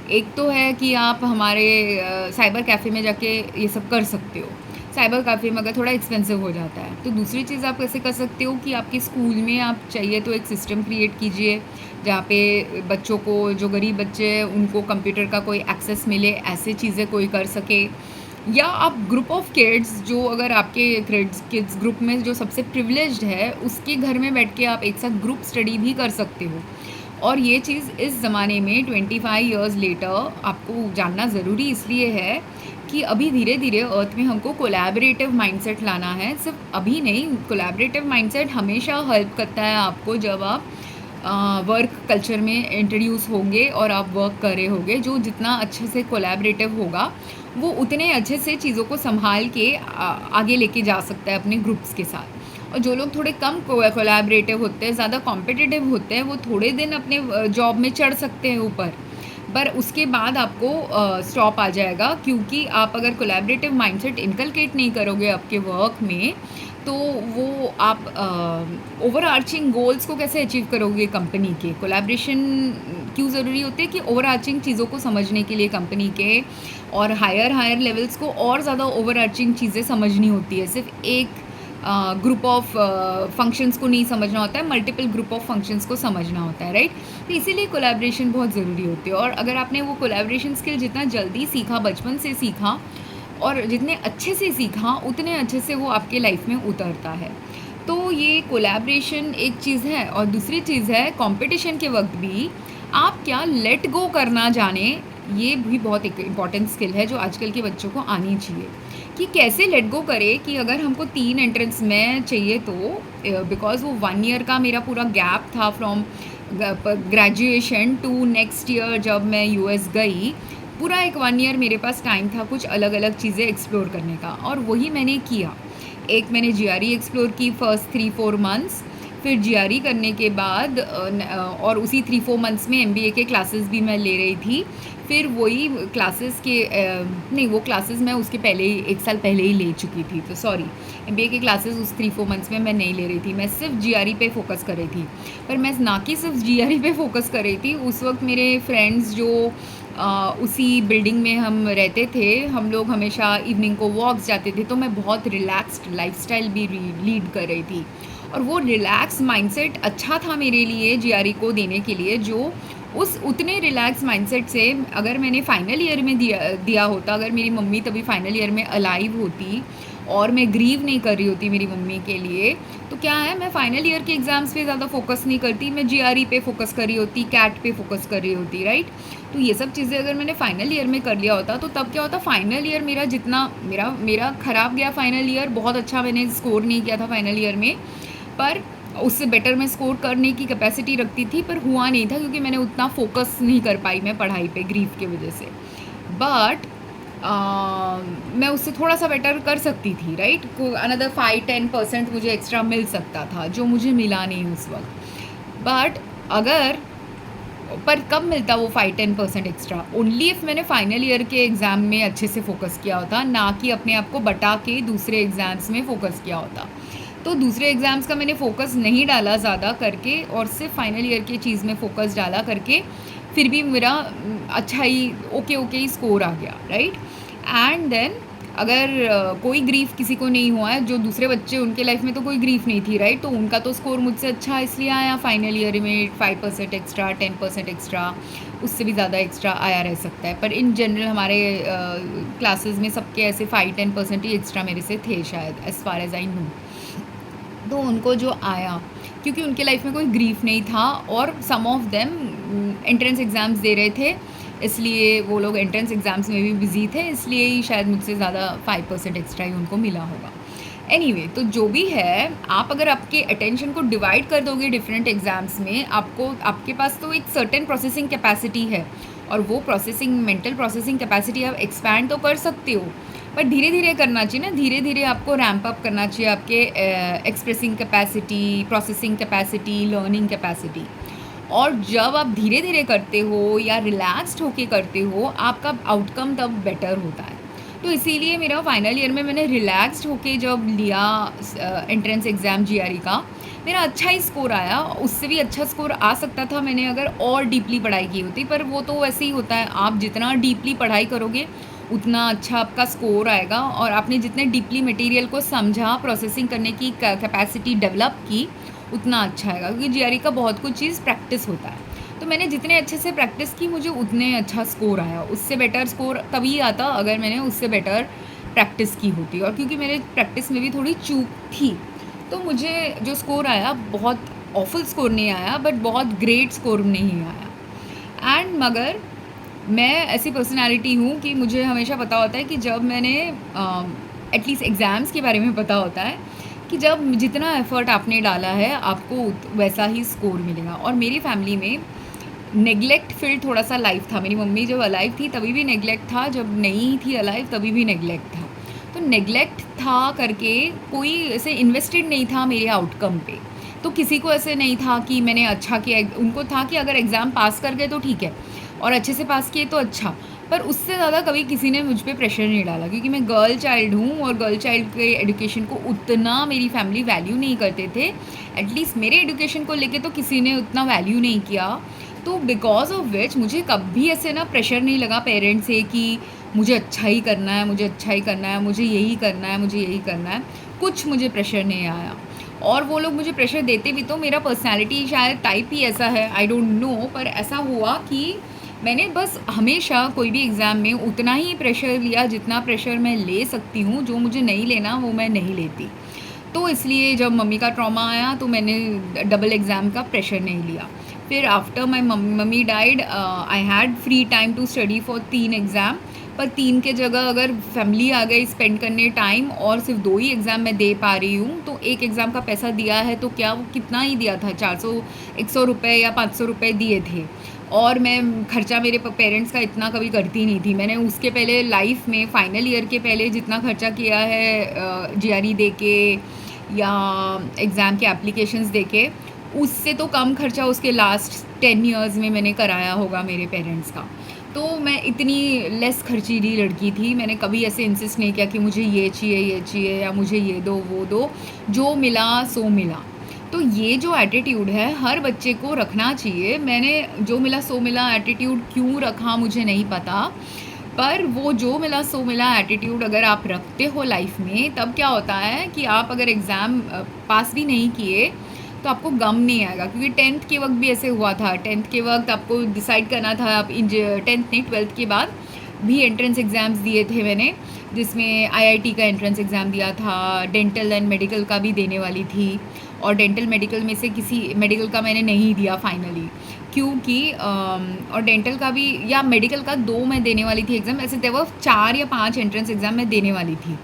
एक तो है कि आप हमारे साइबर कैफ़े में जाके ये सब कर सकते हो। साइबर कैफ़े में अगर थोड़ा एक्सपेंसिव हो जाता है, तो दूसरी चीज़ आप कैसे कर सकते हो कि आपके स्कूल में आप चाहिए तो एक सिस्टम क्रिएट कीजिए जहाँ पे बच्चों को, जो गरीब बच्चे हैं उनको कंप्यूटर का कोई एक्सेस मिले, ऐसे चीज़ें कोई कर सके। या आप ग्रुप ऑफ किड्स, जो अगर आपके किड्स ग्रुप में जो सबसे प्रिविलेज्ड है उसके घर में बैठ के आप एक साथ ग्रुप स्टडी भी कर सकते हो। और ये चीज़ इस ज़माने में 25 ईयर्स लेटर आपको जानना ज़रूरी इसलिए है कि अभी धीरे धीरे अर्थ में हमको कोलैबोरेटिव माइंडसेट लाना है। सिर्फ अभी नहीं, कोलैबोरेटिव माइंडसेट हमेशा हेल्प करता है आपको जब आप वर्क कल्चर में इंट्रोड्यूस होंगे और आप वर्क कर रहे होंगे। जो जितना अच्छे से कोलैबोरेटिव होगा वो उतने अच्छे से चीज़ों को संभाल के आगे लेके जा सकता है अपने ग्रुप्स के साथ। और जो लोग थोड़े कम कोलैबोरेटिव होते हैं, ज़्यादा कॉम्पिटिटिव होते हैं, वो थोड़े दिन अपने जॉब में चढ़ सकते हैं ऊपर, पर उसके बाद आपको स्टॉप आ जाएगा, क्योंकि आप अगर कोलैबोरेटिव माइंडसेट इनकलकेट नहीं करोगे आपके वर्क में, तो वो आप ओवरआर्चिंग गोल्स को कैसे अचीव करोगे कंपनी के। कोलैबोरेशन क्यों ज़रूरी होते हैं कि ओवरआर्चिंग चीज़ों को समझने के लिए कंपनी के, और हायर लेवल्स को और ज़्यादा ओवरआर्चिंग चीज़ें समझनी होती है। सिर्फ एक ग्रुप ऑफ फंक्शंस को नहीं समझना होता है, मल्टीपल ग्रुप ऑफ फंक्शंस को समझना होता है, राइट। तो इसीलिए कोलैबोरेशन बहुत ज़रूरी होती है। और अगर आपने वो कोलैबोरेशन स्किल जितना जल्दी सीखा, बचपन से सीखा, और जितने अच्छे से सीखा, उतने अच्छे से वो आपके लाइफ में उतरता है। तो ये कोलैबोरेशन एक चीज़ है। और दूसरी चीज़ है, कंपटीशन के वक्त भी आप क्या लेट गो करना जाने, ये भी बहुत एक इम्पॉर्टेंट स्किल है जो आजकल के बच्चों को आनी चाहिए, कि कैसे लेट गो करें। कि अगर हमको 3 एंट्रेंस में चाहिए, तो बिकॉज वो 1 ईयर का मेरा पूरा गैप था from graduation to next year जब मैं यूएस गई, पूरा एक 1 ईयर मेरे पास टाइम था कुछ अलग अलग चीज़ें एक्सप्लोर करने का, और वही मैंने किया। एक मैंने जीआरई एक्सप्लोर की फर्स्ट 3-4 मंथ्स, फिर जीआरई करने के बाद और उसी 3-4 मंथ्स में एमबीए के क्लासेस भी मैं ले रही थी। फिर वही क्लासेस के नहीं, वो क्लासेस मैं उसके पहले ही 1 साल पहले ही ले चुकी थी, तो सॉरी, एमबीए के क्लासेस उस 3-4 मंथ्स में मैं नहीं ले रही थी। मैं सिर्फ जीआरई पे फोकस कर रही थी। पर मैं ना कि सिर्फ जीआरई पे फोकस कर रही थी, उस वक्त मेरे फ्रेंड्स जो उसी बिल्डिंग में हम रहते थे, हम लोग हमेशा इवनिंग को वॉक्स जाते थे, तो मैं बहुत रिलैक्स्ड लाइफस्टाइल भी लीड कर रही थी। और वो रिलैक्स माइंडसेट अच्छा था मेरे लिए जीआरई को देने के लिए, जो उस उतने रिलैक्स माइंडसेट से अगर मैंने फाइनल ईयर में दिया होता, अगर मेरी मम्मी तभी फाइनल ईयर में अलाइव होती और मैं ग्रीव नहीं कर रही होती मेरी मम्मी के लिए, तो क्या है, मैं फाइनल ईयर के एग्ज़ाम्स पे ज़्यादा फोकस नहीं करती, मैं जीआरई पे फोकस कर रही होती, कैट पे फोकस कर रही होती, राइट। तो ये सब चीज़ें अगर मैंने फाइनल ईयर में कर लिया होता, तो तब क्या होता, फाइनल ईयर मेरा जितना मेरा ख़राब गया फाइनल ईयर, बहुत अच्छा मैंने स्कोर नहीं किया था फाइनल ईयर में, पर उससे बेटर मैं स्कोर करने की कैपेसिटी रखती थी, पर हुआ नहीं था क्योंकि मैंने उतना फोकस नहीं कर पाई मैं पढ़ाई पे ग्रीफ की वजह से। बट मैं उससे थोड़ा सा बेटर कर सकती थी, राइट। अनदर 5-10% मुझे एक्स्ट्रा मिल सकता था, जो मुझे मिला नहीं उस वक्त। बट अगर पर कब मिलता वो 5-10% एक्स्ट्रा, ओनली इफ़ मैंने फाइनल ईयर के एग्ज़ाम में अच्छे से फोकस किया होता, ना कि अपने आप को बटा के दूसरे एग्ज़ाम्स में फ़ोकस किया होता। तो दूसरे एग्ज़ाम्स का मैंने फ़ोकस नहीं डाला ज़्यादा करके, और सिर्फ फाइनल ईयर की चीज़ में फ़ोकस डाला करके, फिर भी मेरा अच्छा ही ओके ही स्कोर आ गया, राइट। एंड देन अगर कोई ग्रीफ किसी को नहीं हुआ है, जो दूसरे बच्चे उनके लाइफ में तो कोई ग्रीफ नहीं थी, राइट, तो उनका तो स्कोर मुझसे अच्छा इसलिए आया फाइनल ईयर में 5% एक्स्ट्रा, 10% एक्स्ट्रा, उससे भी ज़्यादा एक्स्ट्रा आया रह सकता है। पर इन जनरल हमारे क्लासेस में सबके ऐसे 5-10% ही एक्स्ट्रा मेरे से थे शायद, as far as I know. तो उनको जो आया, क्योंकि उनके लाइफ में कोई ग्रीफ नहीं था, और सम ऑफ देम एंट्रेंस एग्ज़ाम्स दे रहे थे, इसलिए वो लोग एंट्रेंस एग्ज़ाम्स में भी बिज़ी थे, इसलिए ही शायद मुझसे ज़्यादा 5% एक्स्ट्रा ही उनको मिला होगा। एनीवे, तो जो भी है, आप अगर आपके अटेंशन को डिवाइड कर दोगे डिफरेंट एग्ज़ाम्स में, आपके पास तो एक सर्टेन प्रोसेसिंग कैपेसिटी है, और वो मेंटल प्रोसेसिंग कैपेसिटी आप एक्सपैंड तो कर सकते हो, पर धीरे धीरे करना चाहिए ना। धीरे धीरे आपको रैंप अप करना चाहिए आपके expressing capacity, processing capacity, learning capacity. और जब आप धीरे धीरे करते हो या रिलैक्स्ड होके करते हो, आपका आउटकम तब बेटर होता है। तो इसीलिए मेरा फाइनल ईयर में मैंने रिलैक्स्ड होके जब लिया एंट्रेंस एग्ज़ाम जीआरई का, मेरा अच्छा ही स्कोर आया। उससे भी अच्छा स्कोर आ सकता था मैंने अगर और डीपली पढ़ाई की होती, पर वो तो वैसे ही होता है, आप जितना डीपली पढ़ाई करोगे उतना अच्छा आपका स्कोर आएगा, और आपने जितने डीपली मटेरियल को समझा, प्रोसेसिंग करने की कैपेसिटी डेवलप की, उतना अच्छा आएगा। क्योंकि जीआरई का बहुत कुछ चीज़ प्रैक्टिस होता है, तो मैंने जितने अच्छे से प्रैक्टिस की, मुझे उतने अच्छा स्कोर आया। उससे बेटर स्कोर तभी आता अगर मैंने उससे बेटर प्रैक्टिस की होती, और क्योंकि मेरे प्रैक्टिस में भी थोड़ी चूक थी, तो मुझे जो स्कोर आया, बहुत ऑफुल स्कोर नहीं आया, बट बहुत ग्रेट स्कोर नहीं आया। एंड मगर मैं ऐसी पर्सनालिटी हूँ कि मुझे हमेशा पता होता है कि जब मैंने एटलीस्ट एग्ज़ाम्स के बारे में पता होता है कि जब जितना एफ़र्ट आपने डाला है, आपको वैसा ही स्कोर मिलेगा। और मेरी फैमिली में नेगलेक्ट फील्ड थोड़ा सा लाइफ था। मेरी मम्मी जब अलाइव थी तभी भी नेगलेक्ट था, जब नहीं थी अलाइव तभी भी नेगलेक्ट था। तो नेगलेक्ट था करके कोई ऐसे इन्वेस्टेड नहीं था मेरे आउटकम पे। तो किसी को ऐसे नहीं था कि मैंने अच्छा किया, उनको था कि अगर एग्ज़ाम पास कर गए तो ठीक है, और अच्छे से पास किए तो अच्छा, पर उससे ज़्यादा कभी किसी ने मुझ पे प्रेशर नहीं डाला, क्योंकि मैं गर्ल चाइल्ड हूँ और गर्ल चाइल्ड के एजुकेशन को उतना मेरी फैमिली वैल्यू नहीं करते थे। एटलीस्ट मेरे एजुकेशन को लेके तो किसी ने उतना वैल्यू नहीं किया। तो बिकॉज़ ऑफ विच मुझे कभी ऐसे ना प्रेशर नहीं लगा पेरेंट्स से कि मुझे अच्छा ही करना है, मुझे अच्छा ही करना है, मुझे यही करना है, मुझे यही करना है। कुछ मुझे प्रेशर नहीं आया। और वो लोग मुझे प्रेशर देते भी तो मेरा पर्सनैलिटी शायद टाइप ही ऐसा है, आई डोंट नो, पर ऐसा हुआ कि मैंने बस हमेशा कोई भी एग्ज़ाम में उतना ही प्रेशर लिया जितना प्रेशर मैं ले सकती हूँ, जो मुझे नहीं लेना वो मैं नहीं लेती। तो इसलिए जब मम्मी का ट्रॉमा आया तो मैंने डबल एग्ज़ाम का प्रेशर नहीं लिया। फिर after my mummy died I had free time to study for 3 exam, पर 3 के जगह अगर फैमिली आ गई स्पेंड करने टाइम और सिर्फ 2 ही एग्ज़ाम मैं दे पा रही हूँ, तो एक एग्ज़ाम का पैसा दिया है तो क्या वो कितना ही दिया था, 400 100 रुपये या 500 रुपये दिए थे। और मैं खर्चा मेरे पेरेंट्स का इतना कभी करती नहीं थी। मैंने उसके पहले लाइफ में फाइनल ईयर के पहले जितना खर्चा किया है जीआरई दे के या एग्ज़ाम के एप्लीकेशंस दे के, उससे तो कम खर्चा उसके लास्ट 10 इयर्स में मैंने कराया होगा मेरे पेरेंट्स का। तो मैं इतनी लेस खर्चीली लड़की थी, मैंने कभी ऐसे इंसिस्ट नहीं किया कि मुझे ये चाहिए या मुझे ये दो वो दो, जो मिला सो मिला। तो ये जो एटीट्यूड है हर बच्चे को रखना चाहिए। मैंने जो मिला सो मिला एटीट्यूड क्यों रखा मुझे नहीं पता, पर वो जो मिला सो मिला एटीट्यूड अगर आप रखते हो लाइफ में, तब क्या होता है कि आप अगर एग्ज़ाम पास भी नहीं किए तो आपको गम नहीं आएगा। क्योंकि 10th के वक्त भी ऐसे हुआ था। 10th के वक्त आपको डिसाइड करना था, आप 10th नहीं 12th के बाद भी एंट्रेंस एग्ज़ाम्स दिए थे मैंने, जिसमें आईआईटी का एंट्रेंस एग्ज़ाम दिया था, डेंटल एंड मेडिकल का भी देने वाली थी। और डेंटल मेडिकल में से किसी मेडिकल का मैंने नहीं दिया फाइनली, क्योंकि और डेंटल का भी या मेडिकल का 2 मैं देने वाली थी एग्ज़ाम। ऐसे थे वो 4 या 5 एंट्रेंस एग्ज़ाम मैं देने वाली थी।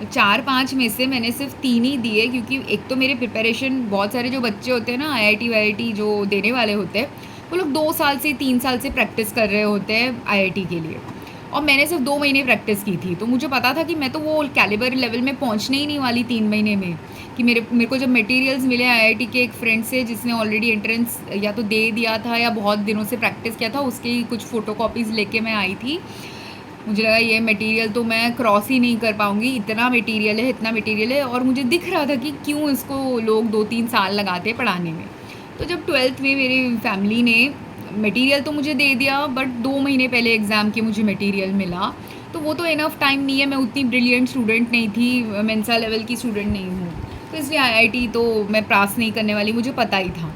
4-5 में से मैंने सिर्फ 3 ही दिए, क्योंकि एक तो मेरे प्रिपरेशन, बहुत सारे जो बच्चे होते हैं ना आईआईटी वाईआईटी जो देने वाले होते हैं, वो लोग 2 साल से 3 साल से प्रैक्टिस कर रहे होते हैं आईआईटी के लिए, और मैंने सिर्फ 2 महीने प्रैक्टिस की थी। तो मुझे पता था कि मैं तो वो कैलिबर लेवल में पहुंचने ही नहीं वाली 3 महीने में। कि मेरे को जब मटेरियल्स मिले आईआईटी के एक फ्रेंड से जिसने ऑलरेडी एंट्रेंस या तो दे दिया था या बहुत दिनों से प्रैक्टिस किया था, उसके ही कुछ फ़ोटोकॉपीज़ लेके मैं आई थी। मुझे लगा ये मटेरियल तो मैं क्रॉस ही नहीं कर पाऊँगी, इतना मटेरियल है, और मुझे दिख रहा था कि क्यों इसको लोग 2-3 साल लगाते हैं पढ़ाने में। तो जब 12th में मेरी फैमिली ने मटेरियल तो मुझे दे दिया, बट 2 महीने पहले एग्ज़ाम के मुझे मटेरियल मिला, तो वो तो इनफ टाइम नहीं है। मैं उतनी ब्रिलियंट स्टूडेंट नहीं थी, मेंसा लेवल की स्टूडेंट नहीं हूँ, तो इसलिए आईआईटी तो मैं पास नहीं करने वाली, मुझे पता ही था।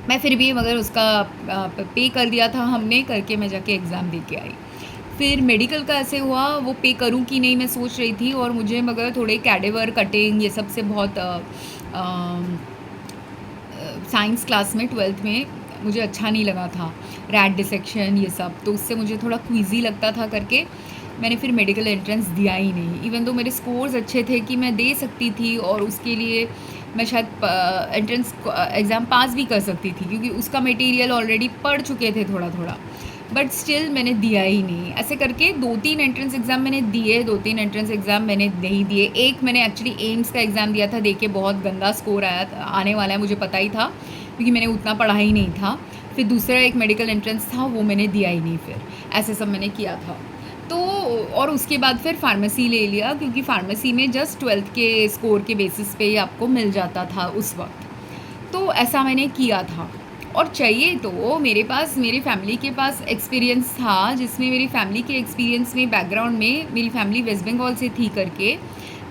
मैं फिर भी मगर उसका पे कर दिया था हमने, करके मैं जाके एग्ज़ाम दे के आई। फिर मेडिकल का ऐसे हुआ, वो पे करूँ कि नहीं मैं सोच रही थी, और मुझे मगर थोड़े कैडेवर कटिंग ये सब से बहुत साइंस क्लास में 12th में मुझे अच्छा नहीं लगा था, रैट डिसेक्शन ये सब, तो उससे मुझे थोड़ा क्विज़ी लगता था करके मैंने फिर मेडिकल एंट्रेंस दिया ही नहीं। इवन तो मेरे स्कोर्स अच्छे थे कि मैं दे सकती थी, और उसके लिए मैं शायद एंट्रेंस एग्ज़ाम पास भी कर सकती थी, क्योंकि उसका मटेरियल ऑलरेडी पढ़ चुके थे थोड़ा थोड़ा, बट स्टिल मैंने दिया ही नहीं। ऐसे करके 2-3 एंट्रेंस एग्ज़ाम मैंने दिए, 2-3 एंट्रेंस एग्ज़ाम मैंने नहीं दिए। एक मैंने एक्चुअली एम्स का एग्ज़ाम दिया था, दे के बहुत गंदा स्कोर आने वाला है मुझे पता ही था, क्योंकि मैंने उतना पढ़ा ही नहीं था। फिर दूसरा एक मेडिकल एंट्रेंस था, वो मैंने दिया ही नहीं। फिर ऐसे सब मैंने किया था। तो और उसके बाद फिर फार्मेसी ले लिया, क्योंकि फार्मेसी में जस्ट 12th के स्कोर के बेसिस पे ही आपको मिल जाता था उस वक्त। तो ऐसा मैंने किया था। और चाहिए तो मेरे पास, मेरी फैमिली के पास एक्सपीरियंस था, जिसमें मेरी फैमिली के एक्सपीरियंस में बैकग्राउंड में मेरी फैमिली वेस्ट बंगाल से थी करके।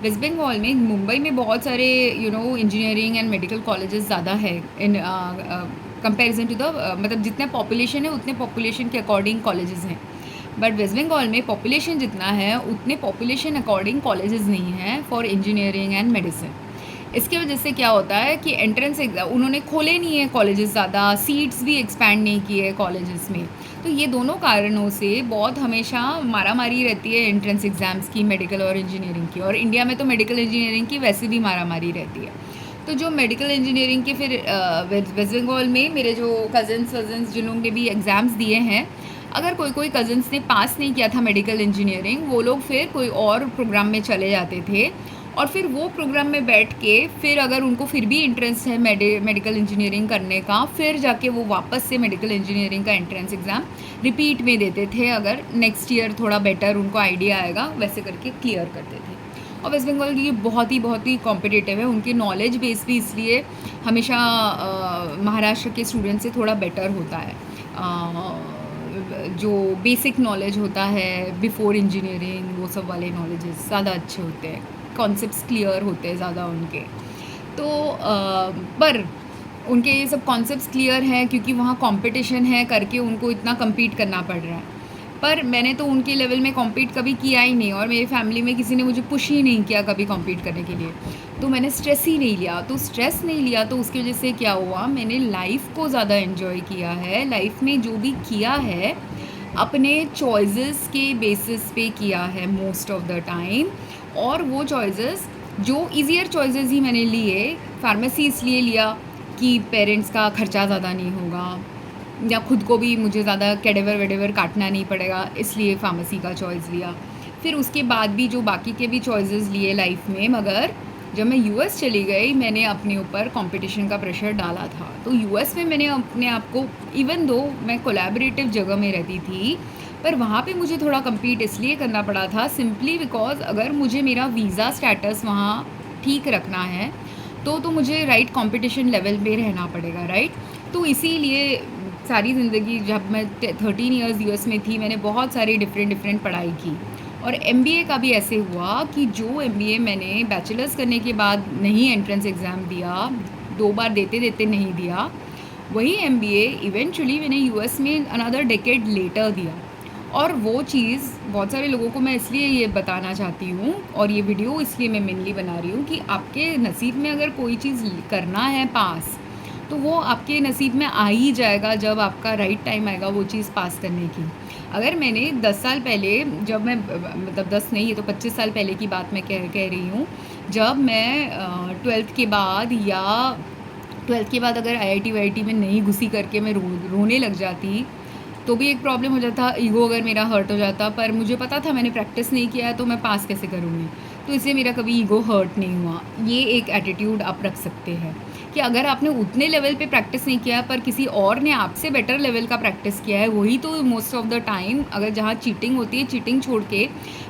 वेस्ट बंगाल में, मुंबई में बहुत सारे इंजीनियरिंग एंड मेडिकल कॉलेजेस ज़्यादा है इन कंपेरिजन टू द, मतलब जितना पॉपुलेशन है उतने पॉपुलेशन के अकॉर्डिंग कॉलेजेस हैं। बट वेस्ट बंगाल में पॉपुलेशन जितना है उतने पॉपुलेशन अकॉर्डिंग कॉलेजेस नहीं हैं फॉर इंजीनियरिंग एंड मेडिसिन। इसकी वजह से क्या होता है कि एंट्रेंस एग्ज़ाम उन्होंने खोले नहीं है कॉलेजेस ज़्यादा, सीट्स भी एक्सपैंड नहीं किए कॉलेजेस में। तो ये दोनों कारणों से बहुत हमेशा मारामारी रहती है एंट्रेंस एग्ज़ाम्स की, मेडिकल और इंजीनियरिंग की। और इंडिया में तो मेडिकल इंजीनियरिंग की वैसे भी मारामारी रहती है। तो जो मेडिकल इंजीनियरिंग के फिर वेस्ट बंगाल में मेरे जो कज़न्स जिन्होंने ने भी एग्ज़ाम्स दिए हैं, अगर कोई कज़न्स ने पास नहीं किया था मेडिकल इंजीनियरिंग, वो लोग फिर कोई और प्रोग्राम में चले जाते थे और फिर वो प्रोग्राम में बैठ के फिर अगर उनको फिर भी इंटरेस्ट है मेडिकल इंजीनियरिंग करने का, फिर जाके वो वापस से मेडिकल इंजीनियरिंग का एंट्रेंस एग्ज़ाम रिपीट में देते थे। अगर नेक्स्ट ईयर थोड़ा बेटर उनको आइडिया आएगा वैसे करके क्लियर करते थे। और वेस्ट बंगाल की बहुत ही कॉम्पिटिटिव है, उनकी नॉलेज बेस भी इसलिए हमेशा महाराष्ट्र के स्टूडेंट से थोड़ा बेटर होता है। जो बेसिक नॉलेज होता है बिफोर इंजीनियरिंग, वो सब वाले नॉलेजेस ज़्यादा अच्छे होते हैं, कॉन्सेप्ट्स क्लियर होते हैं ज़्यादा उनके। तो पर उनके ये सब कॉन्सेप्ट्स क्लियर हैं क्योंकि वहाँ कंपटीशन है करके उनको इतना compete करना पड़ रहा है। पर मैंने तो उनके लेवल में compete कभी किया ही नहीं, और मेरी फैमिली में किसी ने मुझे पुश ही नहीं किया कभी compete करने के लिए, तो मैंने स्ट्रेस ही नहीं लिया। तो स्ट्रेस नहीं लिया तो उसकी वजह से क्या हुआ, मैंने लाइफ को ज़्यादा एन्जॉय किया है। लाइफ में जो भी किया है अपने चॉइसेस के बेसिस पे किया है मोस्ट ऑफ द टाइम, और वो चॉइसेस जो ईजियर चॉइसेस ही मैंने लिए। फार्मेसी इसलिए लिया कि पेरेंट्स का खर्चा ज़्यादा नहीं होगा, या खुद को भी मुझे ज़्यादा कैडेवर वेडेवर काटना नहीं पड़ेगा, इसलिए फार्मेसी का चॉइस लिया। फिर उसके बाद भी जो बाकी के भी चॉइसेस लिए लाइफ में, मगर जब मैं यूएस चली गई मैंने अपने ऊपर कंपटीशन का प्रेशर डाला था। तो यूएस में मैंने अपने आप को, इवन दो मैं कोलैबोरेटिव जगह में रहती थी, पर वहाँ पे मुझे थोड़ा compete इसलिए करना पड़ा था सिंपली बिकॉज अगर मुझे मेरा वीज़ा स्टेटस वहाँ ठीक रखना है तो मुझे राइट कंपटीशन लेवल पे रहना पड़ेगा, राइट। तो इसीलिए सारी ज़िंदगी जब मैं 13 इयर्स यूएस में थी मैंने बहुत सारी डिफरेंट पढ़ाई की। और एमबीए का भी ऐसे हुआ कि जो एमबीए मैंने बैचलर्स करने के बाद नहीं एंट्रेंस एग्ज़ाम दिया, 2 बार देते देते नहीं दिया, वही एमबीए इवेंचुअली मैंने यूएस में अनदर डेकेड लेटर दिया। और वो चीज़ बहुत सारे लोगों को मैं इसलिए ये बताना चाहती हूँ, और ये वीडियो इसलिए मैं मेनली बना रही हूँ कि आपके नसीब में अगर कोई चीज़ करना है पास, तो वो आपके नसीब में आ ही जाएगा जब आपका राइट टाइम आएगा वो चीज़ पास करने की। अगर मैंने 10 साल पहले, जब मैं मतलब 10 नहीं, ये तो 25 साल पहले की बात मैं कह रही हूँ, जब मैं 12th के बाद या 12th के बाद अगर आईआईटी वाईआईटी में नहीं घुसी करके मैं रोने लग जाती तो भी एक प्रॉब्लम हो जाता, ईगो अगर मेरा हर्ट हो जाता। पर मुझे पता था मैंने प्रैक्टिस नहीं किया है तो मैं पास कैसे करूँगी, तो इसलिए मेरा कभी ईगो हर्ट नहीं हुआ। ये एक एटीट्यूड आप रख सकते हैं कि अगर आपने उतने लेवल पे प्रैक्टिस नहीं किया पर किसी और ने आपसे बेटर लेवल का प्रैक्टिस किया है, वही तो मोस्ट ऑफ द टाइम, अगर जहाँ चीटिंग होती है, चीटिंग छोड़ के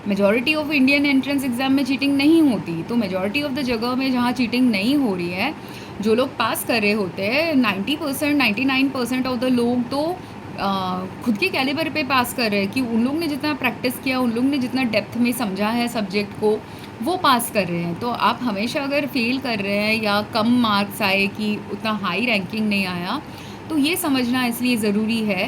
majority of Indian entrance exam में चीटिंग नहीं होती, तो मेजॉरिटी ऑफ द जगह में जहाँ चीटिंग नहीं हो रही है, जो लोग पास कर रहे होते हैं 90% 99% ऑफ द लोग तो खुद के कैलिबर पे पास कर रहे हैं कि उन लोग ने जितना प्रैक्टिस किया, उन लोग ने जितना डेप्थ में समझा है सब्जेक्ट को, वो पास कर रहे हैं। तो आप हमेशा अगर फेल कर रहे हैं या कम मार्क्स आए कि उतना हाई रैंकिंग नहीं आया, तो ये समझना इसलिए ज़रूरी है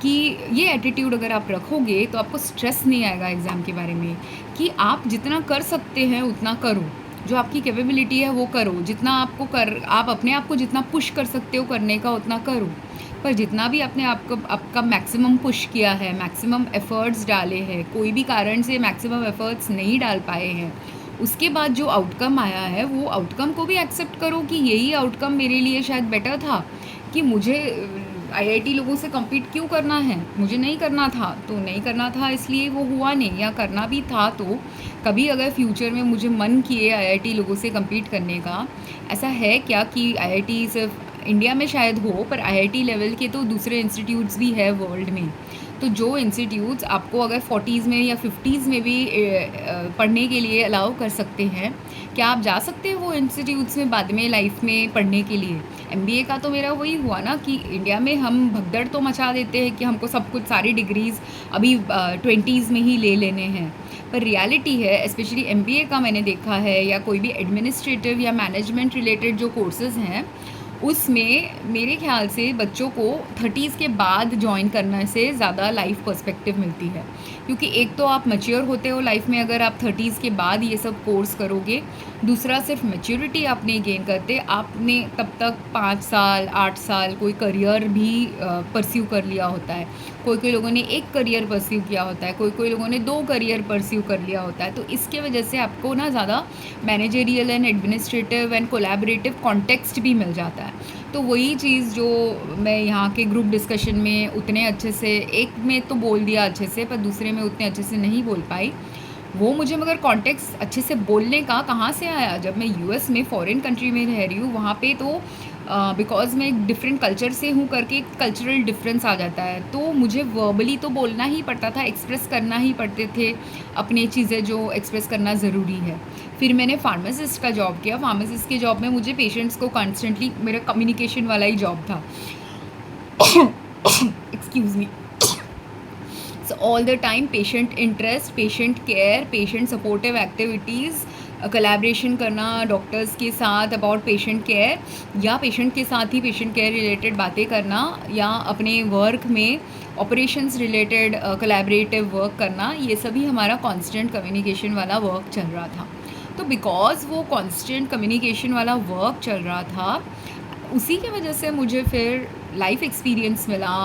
कि ये एटीट्यूड अगर आप रखोगे तो आपको स्ट्रेस नहीं आएगा एग्ज़ाम के बारे में, कि आप जितना कर सकते हैं उतना करो, जो आपकी कैपेबिलिटी है वो करो, जितना आप अपने आप को जितना पुश कर सकते हो करने का उतना करो। पर जितना भी आपने आपका मैक्सिमम पुश किया है, मैक्सिमम एफ़र्ट्स डाले हैं, कोई भी कारण से मैक्सिमम एफ़र्ट्स नहीं डाल पाए हैं, उसके बाद जो आउटकम आया है वो आउटकम को भी एक्सेप्ट करो कि यही आउटकम मेरे लिए शायद बेटर था, कि मुझे आईआईटी लोगों से कम्पीट क्यों करना है, मुझे नहीं करना था तो नहीं करना था, इसलिए वो हुआ नहीं, या करना भी था तो कभी अगर फ्यूचर में मुझे मन किए आईआईटी लोगों से कम्पीट करने का, ऐसा है क्या कि आईआईटी सिर्फ इंडिया में शायद हो, पर आईआईटी लेवल के तो दूसरे इंस्टीट्यूट्स भी है वर्ल्ड में। तो जो इंस्टीट्यूट्स आपको अगर 40s में या 50s में भी पढ़ने के लिए अलाउ कर सकते हैं, क्या आप जा सकते हैं वो इंस्टीट्यूट्स में बाद में लाइफ में पढ़ने के लिए। एमबीए का तो मेरा वही हुआ ना कि इंडिया में हम भगदड़ तो मचा देते हैं कि हमको सब कुछ सारी डिग्रीज़ अभी 20s में ही ले लेने हैं, पर रियलिटी है, स्पेशली एमबीए का मैंने देखा है, या कोई भी एडमिनिस्ट्रेटिव या मैनेजमेंट रिलेटेड जो कोर्सेज़ हैं, उसमें मेरे ख्याल से बच्चों को 30s के बाद जॉइन करने से ज़्यादा लाइफ पर्सपेक्टिव मिलती है, क्योंकि एक तो आप मैच्योर होते हो लाइफ में अगर आप 30s के बाद ये सब कोर्स करोगे, दूसरा सिर्फ मैच्योरिटी आप नहीं गेन करते, आपने तब तक 5 साल 8 साल कोई करियर भी परस्यू कर लिया होता है, कोई लोगों ने एक करियर परस्यू किया होता है, कोई लोगों ने 2 करियर परस्यू कर लिया होता है। तो इसके वजह से आपको ना ज़्यादा managerial and administrative and collaborative context भी मिल जाता है। तो वही चीज़ जो मैं यहाँ के ग्रुप डिस्कशन में उतने अच्छे से, एक में तो बोल दिया अच्छे से पर दूसरे में उतने अच्छे से नहीं बोल पाई, वो मुझे मगर कॉन्टेक्स्ट अच्छे से बोलने का कहाँ से आया, जब मैं यूएस में फ़ॉरेन कंट्री में रह रही हूँ, वहाँ पे तो बिकॉज़ मैं एक डिफरेंट कल्चर से हूँ करके कल्चरल डिफरेंस आ जाता है, तो मुझे वर्बली तो बोलना ही पड़ता था, एक्सप्रेस करना ही पड़ते थे अपनी चीज़ें जो एक्सप्रेस करना ज़रूरी है। फिर मैंने फार्मासिस्ट का जॉब किया। फार्मासिस्ट के जॉब में मुझे पेशेंट्स को कॉन्स्टेंटली, मेरा कम्युनिकेशन वाला ही जॉब था। Excuse me. So all the time patient interest, patient care, patient supportive activities, collaboration करना डॉक्टर्स के साथ अबाउट पेशेंट केयर, या पेशेंट के साथ ही पेशेंट केयर रिलेटेड बातें करना, या अपने वर्क में ऑपरेशंस रिलेटेड कोलैबोरेटिव वर्क करना, ये सभी हमारा कांस्टेंट कम्युनिकेशन वाला वर्क चल रहा था। तो बिकॉज़ वो कांस्टेंट कम्युनिकेशन वाला वर्क चल रहा था, उसी की वजह से मुझे फिर लाइफ एक्सपीरियंस मिला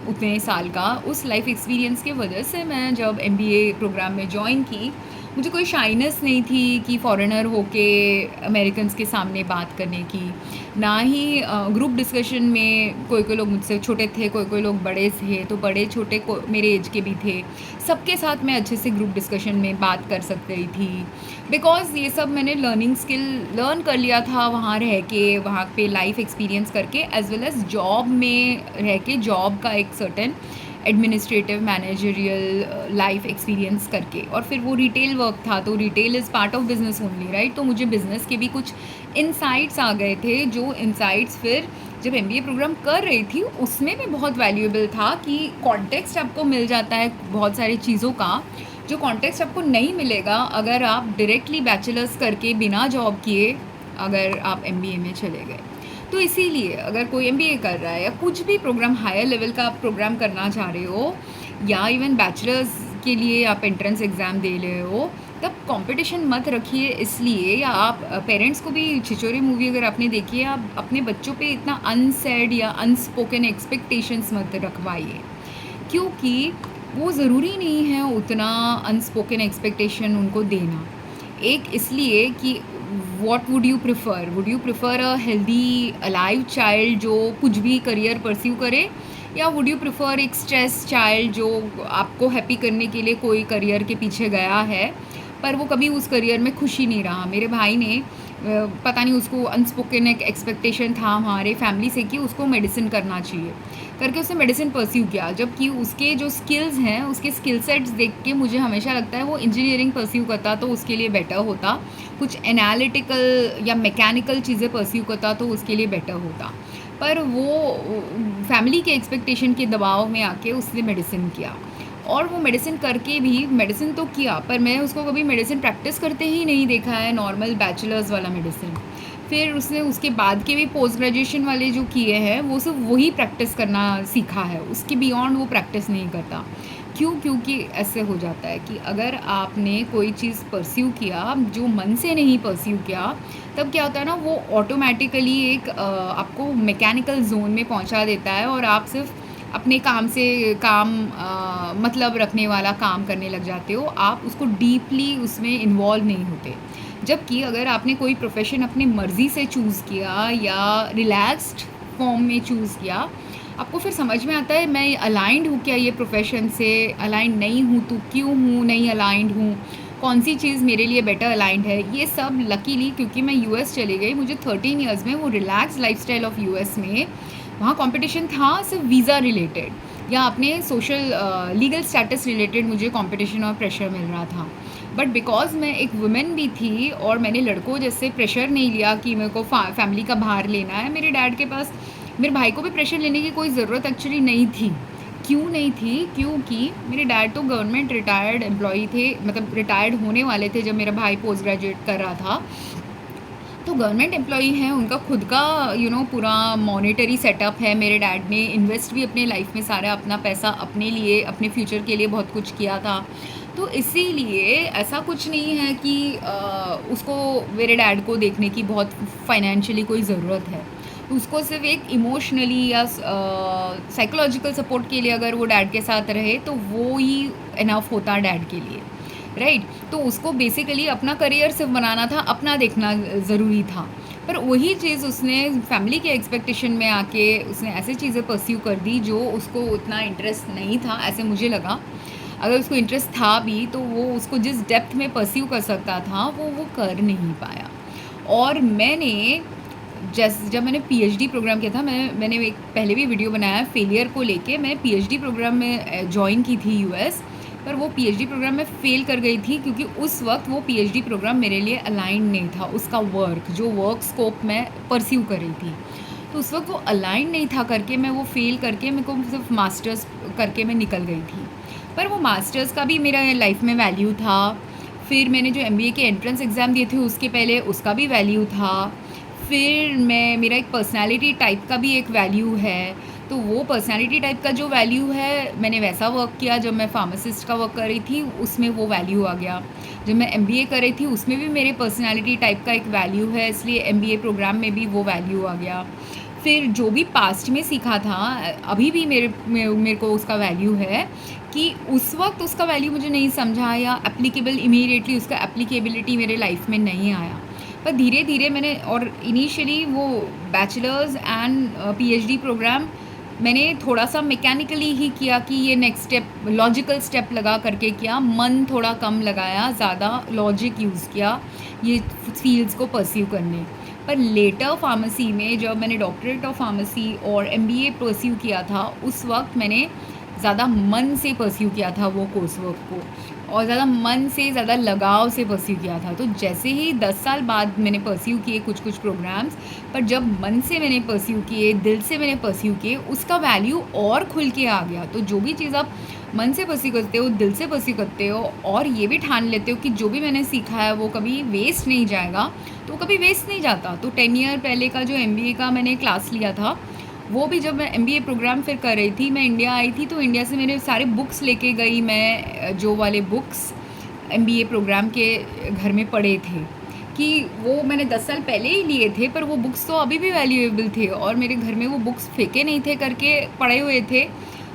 उतने साल का। उस लाइफ एक्सपीरियंस की वजह से मैं जब एमबीए प्रोग्राम में जॉइन की, मुझे कोई शाइनेस नहीं थी कि फॉरेनर होके अमेरिकन्स के सामने बात करने की, ना ही ग्रुप डिस्कशन में कोई कोई लोग मुझसे छोटे थे, कोई कोई लोग बड़े थे, तो बड़े छोटे को मेरे एज के भी थे, सबके साथ मैं अच्छे से ग्रुप डिस्कशन में बात कर सकती थी, बिकॉज़ ये सब मैंने लर्निंग स्किल लर्न कर लिया था वहाँ रह के, वहाँ पे लाइफ एक्सपीरियंस करके, एज़ वेल एज़ जॉब में रह के, जॉब का एक certain administrative managerial life experience करके। और फिर वो रिटेल वर्क था, तो retail is part of business only, right? तो मुझे बिजनेस के भी कुछ इनसाइट्स आ गए थे, जो इनसाइट्स फिर जब एमबीए प्रोग्राम कर रही थी उसमें भी बहुत वैल्यूएबल था कि कॉन्टेक्स्ट आपको मिल जाता है बहुत सारी चीज़ों का, जो कॉन्टेक्स्ट आपको नहीं मिलेगा अगर आप डायरेक्टली बैचलर्स करके बिना जॉब किए अगर आप एमबीए में चले गए। तो इसीलिए अगर कोई एमबीए कर रहा है या कुछ भी प्रोग्राम हायर लेवल का आप प्रोग्राम करना चाह रहे हो, या इवन बैचलर्स के लिए आप एंट्रेंस एग्ज़ाम दे रहे हो, तब कंपटीशन मत रखिए। इसलिए, या आप पेरेंट्स को भी, छिछोरे मूवी अगर आपने देखी है, आप अपने बच्चों पे इतना अनसेड या अनस्पोकन एक्सपेक्टेशंस मत रखवाइए, क्योंकि वो ज़रूरी नहीं है उतना अनस्पोकन एक्सपेक्टेशन उनको देना। एक इसलिए कि what would you prefer a healthy alive child जो कुछ भी करियर परस्यू करे, या वुड यू प्रेफर एक स्ट्रेस चाइल्ड जो आपको हैप्पी करने के लिए कोई करियर के पीछे गया है पर वो कभी उस करियर में खुश ही नहीं रहा। मेरे भाई ने पता नहीं, उसको अनस्पोकन एक एक्सपेक्टेशन था हमारे फैमिली से कि उसको मेडिसिन करना चाहिए, करके उसने मेडिसिन परस्यू किया, जबकि उसके जो स्किल्स हैं, उसके स्किल सेट्स देख के मुझे हमेशा लगता है वो इंजीनियरिंग परस्यू करता तो उसके लिए बेटर होता, कुछ एनालिटिकल या मैकेनिकल चीज़ें परस्यू करता तो उसके लिए बेटर होता, पर वो फैमिली के एक्सपेक्टेशन के दबाव में आके उसने मेडिसिन किया। और वो मेडिसिन करके भी, मेडिसिन तो किया पर मैं उसको कभी मेडिसिन प्रैक्टिस करते ही नहीं देखा है, नॉर्मल बैचलर्स वाला मेडिसिन। फिर उसने उसके बाद के भी पोस्ट ग्रेजुएशन वाले जो किए हैं वो सिर्फ वही प्रैक्टिस करना सीखा है, उसके बियॉन्ड वो प्रैक्टिस नहीं करता। क्यों? क्योंकि ऐसे हो जाता है कि अगर आपने कोई चीज़ परस्यू किया जो मन से नहीं परस्यू किया, तब क्या होता है ना, वो ऑटोमेटिकली एक आपको मैकेनिकल जोन में पहुंचा देता है और आप सिर्फ अपने काम से मतलब रखने वाला काम करने लग जाते हो, आप उसको डीपली उसमें इन्वॉल्व नहीं होते। जबकि अगर आपने कोई प्रोफेशन अपनी मर्ज़ी से चूज़ किया या रिलैक्स्ड फॉर्म में चूज़ किया, आपको फिर समझ में आता है मैं अलाइंड हूँ क्या ये प्रोफेशन से, अलाइंड नहीं हूँ तो क्यों हूँ नहीं अलाइंड हूँ, कौन सी चीज़ मेरे लिए बेटर अलाइंड है। ये सब लकीली क्योंकि मैं यूएस चली गई, मुझे 13 इयर्स में वो रिलैक्स लाइफस्टाइल ऑफ यूएस में, वहाँ कंपटीशन था सिर्फ वीज़ा रिलेटेड या अपने सोशल लीगल स्टेटस रिलेटेड मुझे कंपटीशन और प्रेशर मिल रहा था। बट बिकॉज़ मैं एक वुमेन भी थी और मैंने लड़कों जैसे प्रेशर नहीं लिया कि मेरे को फैमिली का भार लेना है, मेरे डैड के पास मेरे भाई को भी प्रेशर लेने की कोई ज़रूरत एक्चुअली नहीं थी। क्यों नहीं थी? क्योंकि मेरे डैड तो गवर्नमेंट रिटायर्ड एम्प्लॉई थे, मतलब रिटायर्ड होने वाले थे जब मेरा भाई पोस्ट ग्रेजुएट कर रहा था। तो गवर्नमेंट एम्प्लॉई हैं, उनका खुद का पूरा मॉनेटरी सेटअप है। मेरे डैड ने इन्वेस्ट भी अपने लाइफ में सारा अपना पैसा अपने लिए, अपने फ्यूचर के लिए बहुत कुछ किया था। तो इसीलिए ऐसा कुछ नहीं है कि उसको, मेरे डैड को देखने की बहुत फाइनेंशियली कोई ज़रूरत है। उसको सिर्फ एक इमोशनली या साइकोलॉजिकल सपोर्ट के लिए अगर वो डैड के साथ रहे तो वो ही इनफ होता डैड के लिए, राइट? तो उसको बेसिकली अपना करियर सिर्फ बनाना था, अपना देखना ज़रूरी था। पर वही चीज़ उसने फैमिली के एक्सपेक्टेशन में आके उसने ऐसे चीज़ें परस्यू कर दी जो उसको उतना इंटरेस्ट नहीं था, ऐसे मुझे लगा। अगर उसको इंटरेस्ट था भी तो वो उसको जिस डेप्थ में परस्यू कर सकता था वो कर नहीं पाया। और जब मैंने पीएचडी प्रोग्राम किया था, मैंने एक पहले भी वीडियो बनाया है फेलियर को लेके। मैं पीएचडी प्रोग्राम में जॉइन की थी यूएस, पर वो पीएचडी प्रोग्राम में फ़ेल कर गई थी क्योंकि उस वक्त वो पीएचडी प्रोग्राम मेरे लिए अलाइन नहीं था। उसका वर्क स्कोप मैं परस्यू कर रही थी, तो उस वक्त वो अलाइन नहीं था करके मैं वो फ़ेल करके मेरे को सिर्फ मास्टर्स करके मैं निकल गई थी। पर वो मास्टर्स का भी मेरा लाइफ में वैल्यू था। फिर मैंने जो एमबीए के एंट्रेंस एग्ज़ाम दिए थे उसके पहले उसका भी वैल्यू था। फिर मेरा एक पर्सनालिटी टाइप का भी एक वैल्यू है, तो वो पर्सनालिटी टाइप का जो वैल्यू है मैंने वैसा वर्क किया। जब मैं फार्मासिस्ट का वर्क कर रही थी उसमें वो वैल्यू आ गया। जब मैं एमबीए कर रही थी उसमें भी मेरे पर्सनालिटी टाइप का एक वैल्यू है, इसलिए एमबीए प्रोग्राम में भी वो वैल्यू आ गया। फिर जो भी पास्ट में सीखा था अभी भी मेरे को उसका वैल्यू है कि उस वक्त उसका वैल्यू मुझे नहीं समझा या एप्लीकेबल इमीडिएटली उसका एप्लीकेबिलिटी मेरे लाइफ में नहीं आया। पर धीरे धीरे मैंने, और इनिशियली वो बैचलर्स एंड पीएचडी प्रोग्राम मैंने थोड़ा सा मैकेनिकली ही किया कि ये नेक्स्ट स्टेप लॉजिकल स्टेप लगा करके किया, मन थोड़ा कम लगाया, ज़्यादा लॉजिक यूज़ किया ये फील्ड्स को परस्यू करने। पर लेटर फार्मेसी में जब मैंने डॉक्टरेट ऑफ फार्मेसी और एमबीए परस्यू किया था उस वक्त मैंने ज़्यादा मन से परस्यू किया था वो कोर्स वर्क को, और ज़्यादा मन से, ज़्यादा लगाव से परस्यू किया था। तो जैसे ही 10 साल बाद मैंने परस्यू किए कुछ प्रोग्राम्स, पर जब मन से मैंने परस्यू किए, दिल से मैंने परस्यू किए, उसका वैल्यू और खुल के आ गया। तो जो भी चीज़ आप मन से परस्यू करते हो, दिल से परस्यू करते हो, और ये भी ठान लेते हो कि जो भी मैंने सीखा है वो कभी वेस्ट नहीं जाएगा, तो कभी वेस्ट नहीं जाता। तो 10 ईयर पहले का जो एमबीए का मैंने क्लास लिया था, वो भी जब मैं एमबीए प्रोग्राम फिर कर रही थी, मैं इंडिया आई थी, तो इंडिया से मेरे सारे बुक्स लेके गई मैं, जो वाले बुक्स एमबीए प्रोग्राम के घर में पड़े थे, कि वो मैंने 10 साल पहले ही लिए थे, पर वो बुक्स तो अभी भी वैल्यूएबल थे और मेरे घर में वो बुक्स फेंके नहीं थे करके पड़े हुए थे।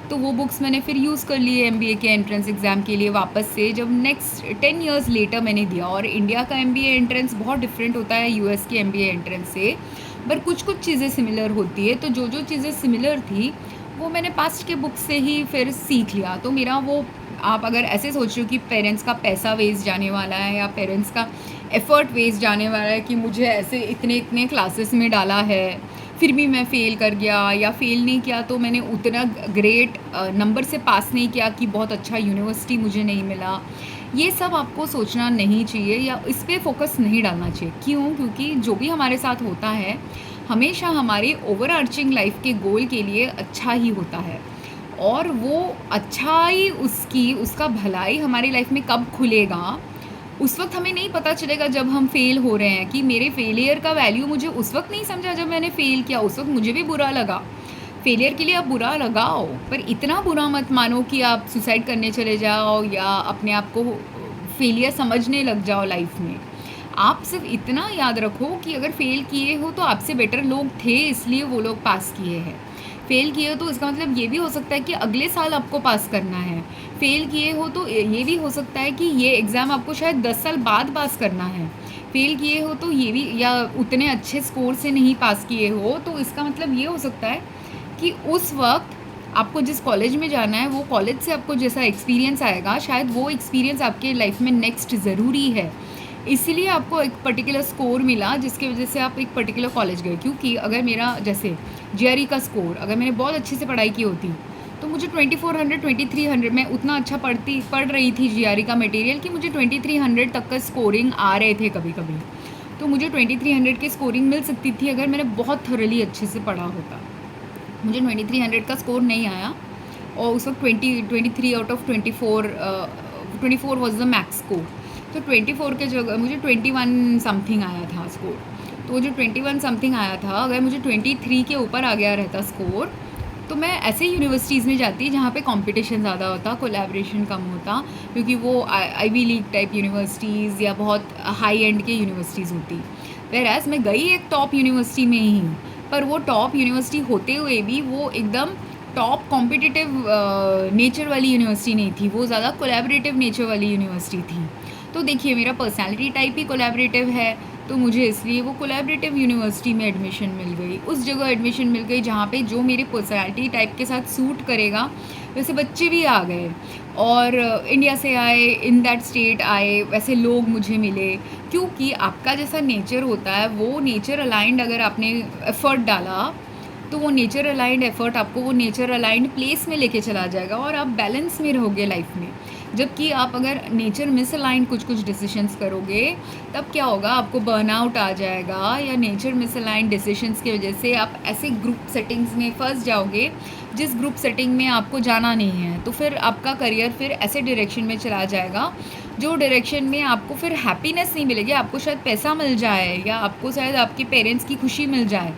तो वो बुक्स मैंने फिर यूज़ कर लिए एमबीए के एंट्रेंस एग्ज़ाम के लिए वापस से, जब नेक्स्ट 10 ईयर्स लेटर मैंने दिया। और इंडिया का एमबीए एंट्रेंस बहुत डिफरेंट होता है यूएस के एमबीए एंट्रेंस से, पर कुछ चीज़ें सिमिलर होती है। तो जो चीज़ें सिमिलर थी वो मैंने पास्ट के बुक से ही फिर सीख लिया। तो मेरा वो, आप अगर ऐसे सोच रहे हो कि पेरेंट्स का पैसा वेस्ट जाने वाला है या पेरेंट्स का एफ़र्ट वेस्ट जाने वाला है कि मुझे ऐसे इतने क्लासेस में डाला है फिर भी मैं फ़ेल कर गया, या फ़ेल नहीं किया तो मैंने उतना ग्रेट नंबर से पास नहीं किया कि बहुत अच्छा यूनिवर्सिटी मुझे नहीं मिला, ये सब आपको सोचना नहीं चाहिए या इस पे फोकस नहीं डालना चाहिए। क्यों? क्योंकि जो भी हमारे साथ होता है हमेशा हमारी ओवर आर्चिंग लाइफ के गोल के लिए अच्छा ही होता है, और वो अच्छाई उसका भलाई हमारी लाइफ में कब खुलेगा उस वक्त हमें नहीं पता चलेगा जब हम फ़ेल हो रहे हैं। कि मेरे फेलियर का वैल्यू मुझे उस वक्त नहीं समझा जब मैंने फ़ेल किया, उस वक्त मुझे भी बुरा लगा। फेलियर के लिए आप बुरा लगाओ, पर इतना बुरा मत मानो कि आप सुसाइड करने चले जाओ या अपने आप को फेलियर समझने लग जाओ लाइफ में। आप सिर्फ इतना याद रखो कि अगर फ़ेल किए हो तो आपसे बेटर लोग थे इसलिए वो लोग पास किए हैं। फ़ेल किए हो तो इसका मतलब ये भी हो सकता है कि अगले साल आपको पास करना है। फ़ेल किए हो तो ये भी हो सकता है कि ये एग्ज़ाम आपको शायद 10 साल बाद पास करना है। फ़ेल किए हो तो ये भी, या उतने अच्छे स्कोर से नहीं पास किए हो तो इसका मतलब ये हो सकता है कि उस वक्त आपको जिस कॉलेज में जाना है वो कॉलेज से आपको जैसा एक्सपीरियंस आएगा शायद वो एक्सपीरियंस आपके लाइफ में नेक्स्ट ज़रूरी है। इसीलिए आपको एक पर्टिकुलर स्कोर मिला जिसकी वजह से आप एक पर्टिकुलर कॉलेज गए। क्योंकि अगर मेरा जैसे जेआरई का स्कोर, अगर मैंने बहुत अच्छे से पढ़ाई की होती तो मुझे 2400 2300 मैं उतना अच्छा पढ़ रही थी जेआरई का मटेरियल कि मुझे 2300 तक का स्कोरिंग आ रहे थे कभी कभी। तो मुझे 2300 की स्कोरिंग मिल सकती थी अगर मैंने बहुत थोरली अच्छे से पढ़ा होता। मुझे 2300 का स्कोर नहीं आया, और उस वक्त 23 out of 24 was the max score. तो 24 के जगह मुझे 21 समथिंग आया था स्कोर। तो वो जो 21 समथिंग आया था, अगर मुझे 23 के ऊपर आ गया रहता स्कोर तो मैं ऐसे यूनिवर्सिटीज़ में जाती जहाँ पे कंपटीशन ज़्यादा होता, कोलैबोरेशन कम होता, क्योंकि वो आईवी लीग टाइप यूनिवर्सिटीज़ या बहुत हाई एंड के यूनिवर्सिटीज़ होती। वेरएज़ मैं गई एक टॉप यूनिवर्सिटी में ही, पर वो टॉप यूनिवर्सिटी होते हुए भी वो एकदम टॉप कॉम्पिटिटिव नेचर वाली यूनिवर्सिटी नहीं थी, वो ज़्यादा कोलैबोरेटिव नेचर वाली यूनिवर्सिटी थी। तो देखिए मेरा पर्सनालिटी टाइप ही कोलैबोरेटिव है, तो मुझे इसलिए वो कोलैबोरेटिव यूनिवर्सिटी में एडमिशन मिल गई, उस जगह एडमिशन मिल गई जहाँ पे जो मेरे पर्सनालिटी टाइप के साथ सूट करेगा वैसे बच्चे भी आ गए। और इंडिया से आए, इन दैट स्टेट आए, वैसे लोग मुझे मिले, क्योंकि आपका जैसा नेचर होता है वो नेचर अलाइंड अगर आपने एफ़र्ट डाला तो वो नेचर अलाइंड एफ़र्ट आपको वो नेचर अलाइंड प्लेस में लेके चला जाएगा और आप बैलेंस में रहोगे लाइफ में। जबकि आप अगर नेचर मिसअलाइन कुछ डिसीशंस करोगे तब क्या होगा, आपको बर्नआउट आ जाएगा या नेचर मिसअलाइन डिसीशंस की वजह से आप ऐसे ग्रुप सेटिंग्स में फंस जाओगे जिस ग्रुप सेटिंग में आपको जाना नहीं है। तो फिर आपका करियर फिर ऐसे डायरेक्शन में चला जाएगा जो डायरेक्शन में आपको फिर हैप्पीनेस नहीं मिलेगी। आपको शायद पैसा मिल जाए या आपको शायद आपके पेरेंट्स की खुशी मिल जाए,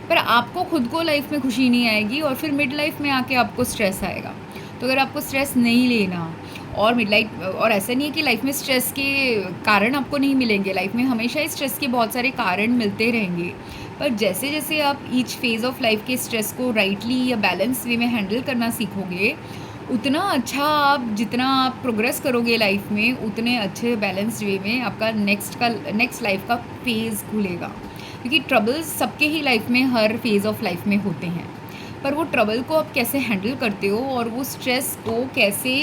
पर आपको खुद को लाइफ में खुशी नहीं आएगी और फिर मिड लाइफ में आके आपको स्ट्रेस आएगा। तो अगर आपको स्ट्रेस नहीं लेना और मिड लाइफ, और ऐसा नहीं है कि लाइफ में स्ट्रेस के कारण आपको नहीं मिलेंगे, लाइफ में हमेशा ही स्ट्रेस के बहुत सारे कारण मिलते रहेंगे। पर जैसे जैसे आप ईच फेज़ ऑफ लाइफ के स्ट्रेस को राइटली या बैलेंस वे में हैंडल करना सीखोगे, उतना अच्छा आप जितना आप प्रोग्रेस करोगे लाइफ में, उतने अच्छे बैलेंस्ड वे में आपका नेक्स्ट लाइफ का फेज़ खुलेगा। क्योंकि ट्रबल्स सबके ही लाइफ में हर फेज़ ऑफ लाइफ में होते हैं, पर वो ट्रबल को आप कैसे हैंडल करते हो और वो स्ट्रेस को कैसे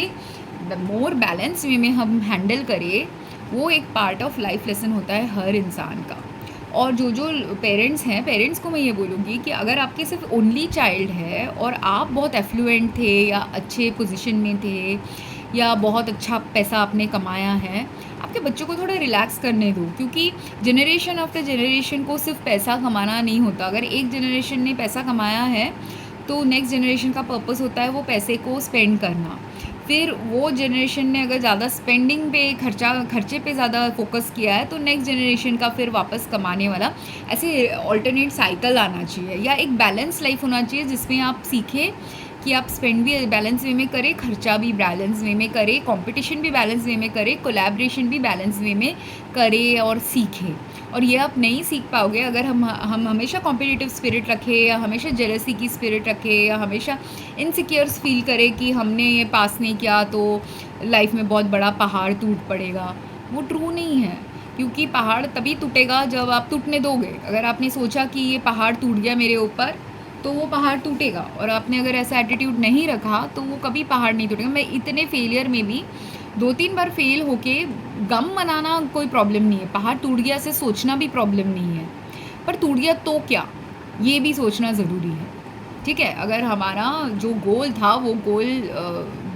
मोर बैलेंस वे में हम हैंडल करें, वो एक पार्ट ऑफ लाइफ लेसन होता है हर इंसान का। और जो पेरेंट्स हैं, पेरेंट्स को मैं ये बोलूँगी कि अगर आपके सिर्फ ओनली चाइल्ड है और आप बहुत एफ्लुएंट थे या अच्छे पोजीशन में थे या बहुत अच्छा पैसा आपने कमाया है, आपके बच्चों को थोड़ा रिलैक्स करने दो। क्योंकि जनरेशन आफ्टर जनरेशन को सिर्फ पैसा कमाना नहीं होता। अगर एक जनरेशन ने पैसा कमाया है तो नेक्स्ट जनरेशन का पर्पस होता है वो पैसे को स्पेंड करना। फिर वो जनरेशन ने अगर ज़्यादा स्पेंडिंग पे खर्चे पे ज़्यादा फोकस किया है तो नेक्स्ट जनरेशन का फिर वापस कमाने वाला ऐसे ऑल्टरनेट साइकिल आना चाहिए। या एक बैलेंस लाइफ होना चाहिए जिसमें आप सीखें कि आप स्पेंड भी बैलेंस वे में करें, खर्चा भी बैलेंस वे में करें, कंपटीशन भी बैलेंस वे में करें, कोलैबोरेशन भी बैलेंस वे में करें और सीखें। और ये आप नहीं सीख पाओगे अगर हम हमेशा कॉम्पिटिटिव स्पिरिट रखें या हमेशा जेलसी की स्पिरिट रखें या हमेशा इनसिक्योर्स फील करें कि हमने ये पास नहीं किया तो लाइफ में बहुत बड़ा पहाड़ टूट पड़ेगा। वो ट्रू नहीं है, क्योंकि पहाड़ तभी टूटेगा जब आप टूटने दोगे। अगर आपने सोचा कि ये पहाड़ टूट गया मेरे ऊपर तो वो पहाड़ टूटेगा, और आपने अगर ऐसा एटीट्यूड नहीं रखा तो वो कभी पहाड़ नहीं टूटेगा। मैं इतने फेलियर में भी 2-3 बार फेल होके गम मनाना कोई प्रॉब्लम नहीं है, पहाड़ टूट गया से सोचना भी प्रॉब्लम नहीं है, पर टूट गया तो क्या, ये भी सोचना ज़रूरी है। ठीक है, अगर हमारा जो गोल था वो गोल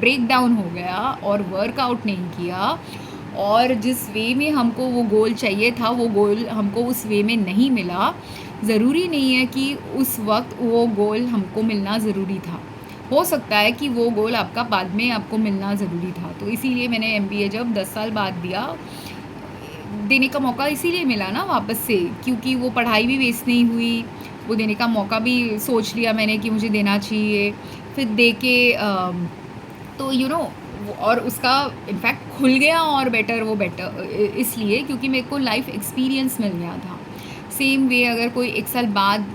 ब्रेक डाउन हो गया और वर्कआउट नहीं किया और जिस वे में हमको वो गोल चाहिए था वो गोल हमको उस वे में नहीं मिला, ज़रूरी नहीं है कि उस वक्त वो गोल हमको मिलना ज़रूरी था। हो सकता है कि वो गोल आपका बाद में आपको मिलना ज़रूरी था। तो इसीलिए मैंने MBA जब 10 साल बाद दिया, देने का मौका इसीलिए मिला ना वापस से, क्योंकि वो पढ़ाई भी वेस्ट नहीं हुई, वो देने का मौका भी सोच लिया मैंने कि मुझे देना चाहिए। फिर दे के तो और उसका इनफैक्ट खुल गया और बेटर इसलिए क्योंकि मेरे को लाइफ एक्सपीरियंस मिल गया था। सेम वे अगर कोई 1 साल बाद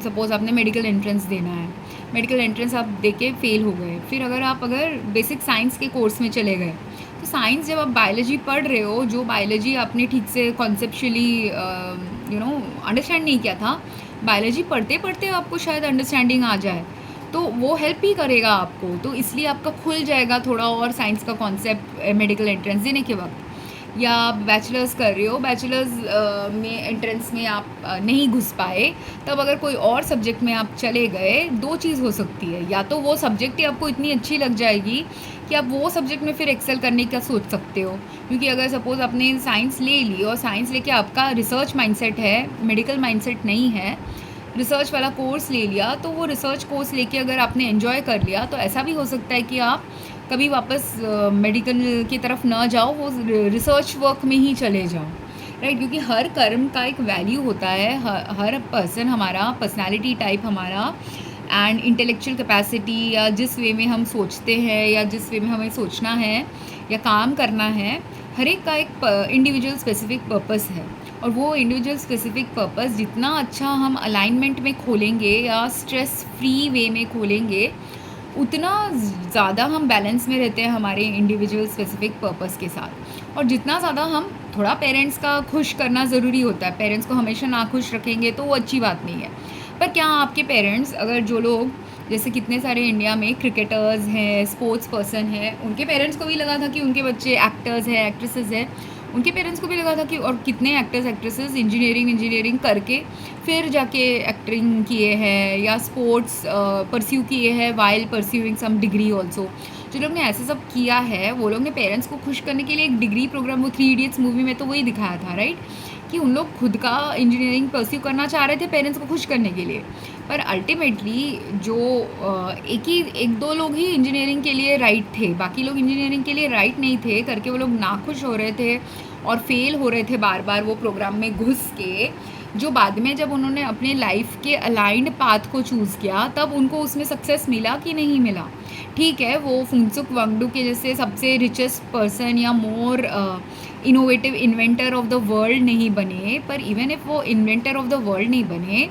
सपोज़ आपने मेडिकल एंट्रेंस देना है, मेडिकल एंट्रेंस आप दे के फेल हो गए, फिर अगर बेसिक साइंस के कोर्स में चले गए, तो साइंस जब आप बायोलॉजी पढ़ रहे हो, जो बायोलॉजी आपने ठीक से कॉन्सेप्चुअली अंडरस्टैंड नहीं किया था, बायोलॉजी पढ़ते पढ़ते आपको शायद अंडरस्टैंडिंग आ जाए, तो वो हेल्प ही करेगा आपको। तो इसलिए आपका खुल जाएगा थोड़ा और साइंस का कॉन्सेप्ट मेडिकल एंट्रेंस देने के वक्त। या आप बैचलर्स कर रहे हो, बैचलर्स में एंट्रेंस में आप नहीं घुस पाए, तब अगर कोई और सब्जेक्ट में आप चले गए, 2 चीज़ हो सकती है, या तो वो सब्जेक्ट ही आपको इतनी अच्छी लग जाएगी कि आप वो सब्जेक्ट में फिर एक्सेल करने का सोच सकते हो। क्योंकि अगर सपोज़ आपने साइंस ले ली और साइंस लेके आपका रिसर्च माइंडसेट है, मेडिकल माइंडसेट नहीं है, रिसर्च वाला कोर्स ले लिया, तो वो रिसर्च कोर्स लेके अगर आपने एंजॉय कर लिया, तो ऐसा भी हो सकता है कि आप कभी वापस मेडिकल की तरफ ना जाओ, वो रिसर्च वर्क में ही चले जाओ, राइट। क्योंकि हर कर्म का एक वैल्यू होता है, हर पर्सन, हमारा पर्सनालिटी टाइप हमारा एंड इंटेलेक्चुअल कैपेसिटी, या जिस वे में हम सोचते हैं या जिस वे में हमें सोचना है या काम करना है, हर एक का एक इंडिविजुअल स्पेसिफिक पर्पस है। और वो इंडिविजुअल स्पेसिफिक पर्पस जितना अच्छा हम अलाइनमेंट में खोलेंगे या स्ट्रेस फ्री वे में खोलेंगे, उतना ज़्यादा हम बैलेंस में रहते हैं हमारे इंडिविजुअल स्पेसिफिक पर्पस के साथ। और जितना ज़्यादा हम थोड़ा पेरेंट्स का खुश करना ज़रूरी होता है, पेरेंट्स को हमेशा ना खुश रखेंगे तो वो अच्छी बात नहीं है। पर क्या आपके पेरेंट्स, अगर जो लोग जैसे कितने सारे इंडिया में क्रिकेटर्स हैं, स्पोर्ट्स पर्सन हैं, उनके पेरेंट्स को भी लगा था कि उनके बच्चे एक्टर्स हैं, एक्ट्रेसेस हैं, उनके पेरेंट्स को भी लगा था कि, और कितने एक्टर्स एक्ट्रेसेस इंजीनियरिंग करके फिर जाके एक्टिंग किए हैं या स्पोर्ट्स परस्यू किए हैं while pursuing some degree also. जो लोग ने ऐसा सब किया है वो लोग ने पेरेंट्स को खुश करने के लिए एक डिग्री प्रोग्राम, वो 3 इडियट्स मूवी में तो वही दिखाया था, राइट, कि उन लोग खुद का इंजीनियरिंग परस्यू करना चाह रहे थे पेरेंट्स को खुश करने के लिए। पर अल्टीमेटली जो एक दो लोग ही इंजीनियरिंग के लिए राइट थे, बाकी लोग इंजीनियरिंग के लिए राइट नहीं थे करके वो लोग नाखुश हो रहे थे और फेल हो रहे थे बार बार वो प्रोग्राम में घुस के। जो बाद में जब उन्होंने अपने लाइफ के अलाइंड पाथ को चूज़ किया तब उनको उसमें सक्सेस मिला कि नहीं मिला। ठीक है, वो फुनसुक वांगडू के जैसे सबसे रिचेस्ट पर्सन या मोर innovative inventor of the world नहीं बने, पर इवन इफ वो इन्वेंटर ऑफ द वर्ल्ड नहीं बने,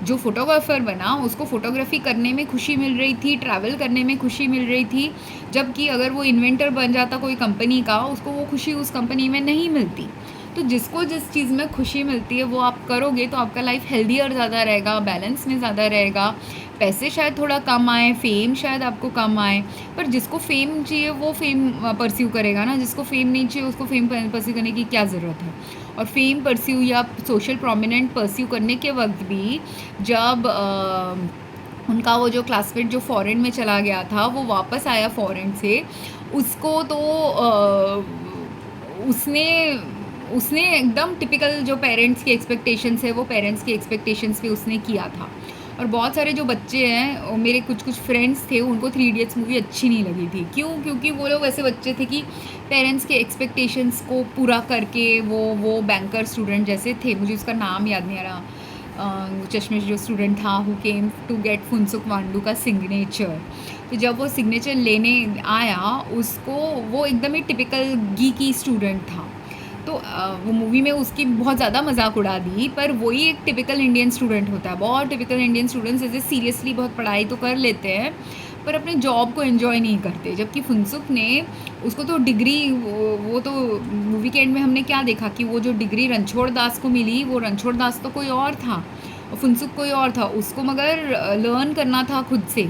जो फोटोग्राफर बना उसको फोटोग्राफी करने में खुशी मिल रही थी, ट्रैवल करने में खुशी मिल रही थी, जबकि अगर वो इन्वेंटर बन जाता कोई कंपनी का, उसको वो खुशी उस कंपनी में नहीं मिलती। तो जिसको जिस चीज़ में खुशी मिलती है वो आप करोगे तो आपका लाइफ हेल्दियर ज़्यादा रहेगा, बैलेंस में ज़्यादा रहेगा। पैसे शायद थोड़ा कम आए, फेम शायद आपको कम आए, पर जिसको फेम चाहिए वो फेम परस्यू करेगा ना, जिसको फेम नहीं चाहिए उसको फेम परस्यू करने की क्या ज़रूरत है। और फेम परस्यू या सोशल प्रोमिनेंट परस्यू करने के वक्त भी जब उनका वो जो क्लासमेट जो फॉरेन में चला गया था वो वापस आया फॉरेन से, उसको तो उसने एकदम टिपिकल जो पेरेंट्स की एक्सपेक्टेशंस है वो पेरेंट्स की एक्सपेक्टेशंस पे उसने किया था। और बहुत सारे जो बच्चे हैं, मेरे कुछ फ्रेंड्स थे, उनको 3 इडियट्स मूवी अच्छी नहीं लगी थी। क्यों? क्योंकि वो लोग ऐसे बच्चे थे कि पेरेंट्स के एक्सपेक्टेशंस को पूरा करके वो बैंकर स्टूडेंट जैसे थे, मुझे उसका नाम याद नहीं आ रहा, चश्मे जो स्टूडेंट था who came to get Phunsukh Wangdu का सिग्नेचर। तो जब वो सिग्नेचर लेने आया उसको, वो एकदम ही टिपिकल गीकी स्टूडेंट था, तो वो मूवी में उसकी बहुत ज़्यादा मजाक उड़ा दी, पर वही एक टिपिकल इंडियन स्टूडेंट होता है। बहुत टिपिकल इंडियन स्टूडेंट्स ऐसे सीरियसली बहुत पढ़ाई तो कर लेते हैं पर अपने जॉब को एंजॉय नहीं करते, जबकि फुनसुक ने उसको तो डिग्री, वो तो मूवी के एंड में हमने क्या देखा कि वो जो डिग्री रणछोड़ दास को मिली, वो रणछोड़ दास तो कोई और था और फुनसुक कोई और था, उसको मगर लर्न करना था खुद से,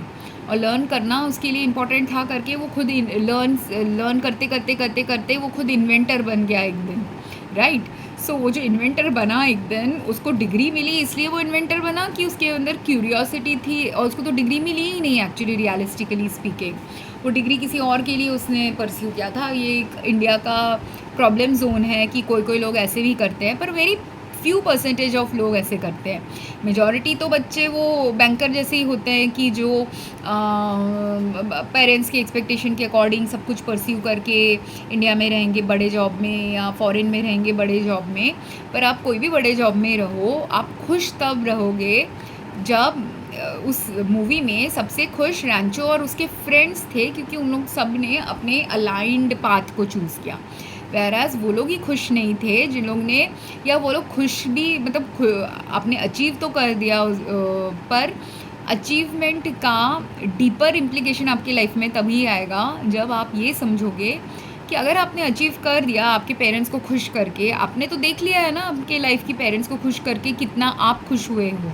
और लर्न करना उसके लिए इम्पोर्टेंट था करके वो खुद लर्न करते करते करते करते वो खुद इन्वेंटर बन गया एक दिन, राइट। सो वो जो इन्वेंटर बना एक दिन, उसको डिग्री मिली इसलिए वो इन्वेंटर बना कि उसके अंदर क्यूरियोसिटी थी, और उसको तो डिग्री मिली ही नहीं एक्चुअली, रियलिस्टिकली स्पीकिंग। वो डिग्री किसी और के लिए उसने परस्यू किया था। ये एक इंडिया का प्रॉब्लम जोन है कि कोई कोई लोग ऐसे भी करते हैं, पर वेरी फ्यू परसेंटेज ऑफ लोग ऐसे करते हैं। मेजॉरिटी तो बच्चे वो बैंकर जैसे ही होते हैं कि जो पेरेंट्स की एक्सपेक्टेशन के अकॉर्डिंग सब कुछ परस्यू करके इंडिया में रहेंगे बड़े जॉब में या फॉरेन में रहेंगे बड़े जॉब में। पर आप कोई भी बड़े जॉब में रहो, आप खुश तब रहोगे जब उस मूवी में सबसे खुश रैंचो और उसके फ्रेंड्स थे, क्योंकि उन लोग सब ने अपने अलाइंड पाथ को चूज़ किया। वैराज वो लोग ही खुश नहीं थे जिन लोग ने, या वो लोग खुश भी मतलब आपने अचीव तो कर दिया, पर अचीवमेंट का डीपर इम्प्लीकेशन आपकी लाइफ में तभी आएगा जब आप ये समझोगे कि अगर आपने अचीव कर दिया आपके पेरेंट्स को खुश करके, आपने तो देख लिया है ना आपके लाइफ की पेरेंट्स को खुश करके कितना आप खुश हुए हो,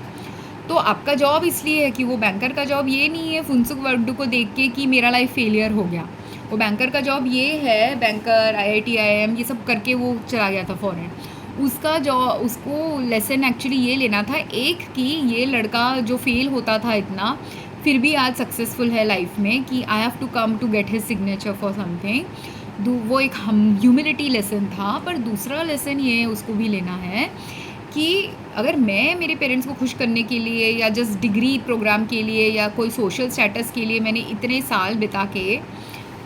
तो आपका जॉब इसलिए है कि वो बैंकर का जॉब ये नहीं है फुनसुक वांगडू को देख के कि मेरा लाइफ फेलियर हो गया। वो बैंकर का जॉब ये है, बैंकर IIT IIM ये सब करके वो चला गया था फॉरेन। उसका उसको लेसन एक्चुअली ये लेना था एक, कि ये लड़का जो फेल होता था इतना फिर भी आज सक्सेसफुल है लाइफ में, कि I have to come to get his signature for something. वो एक ह्यूमिलिटी लेसन था। पर दूसरा लेसन ये उसको भी लेना है कि अगर मैं मेरे पेरेंट्स को खुश करने के लिए या जस्ट डिग्री प्रोग्राम के लिए या कोई सोशल स्टेटस के लिए मैंने इतने साल बिता के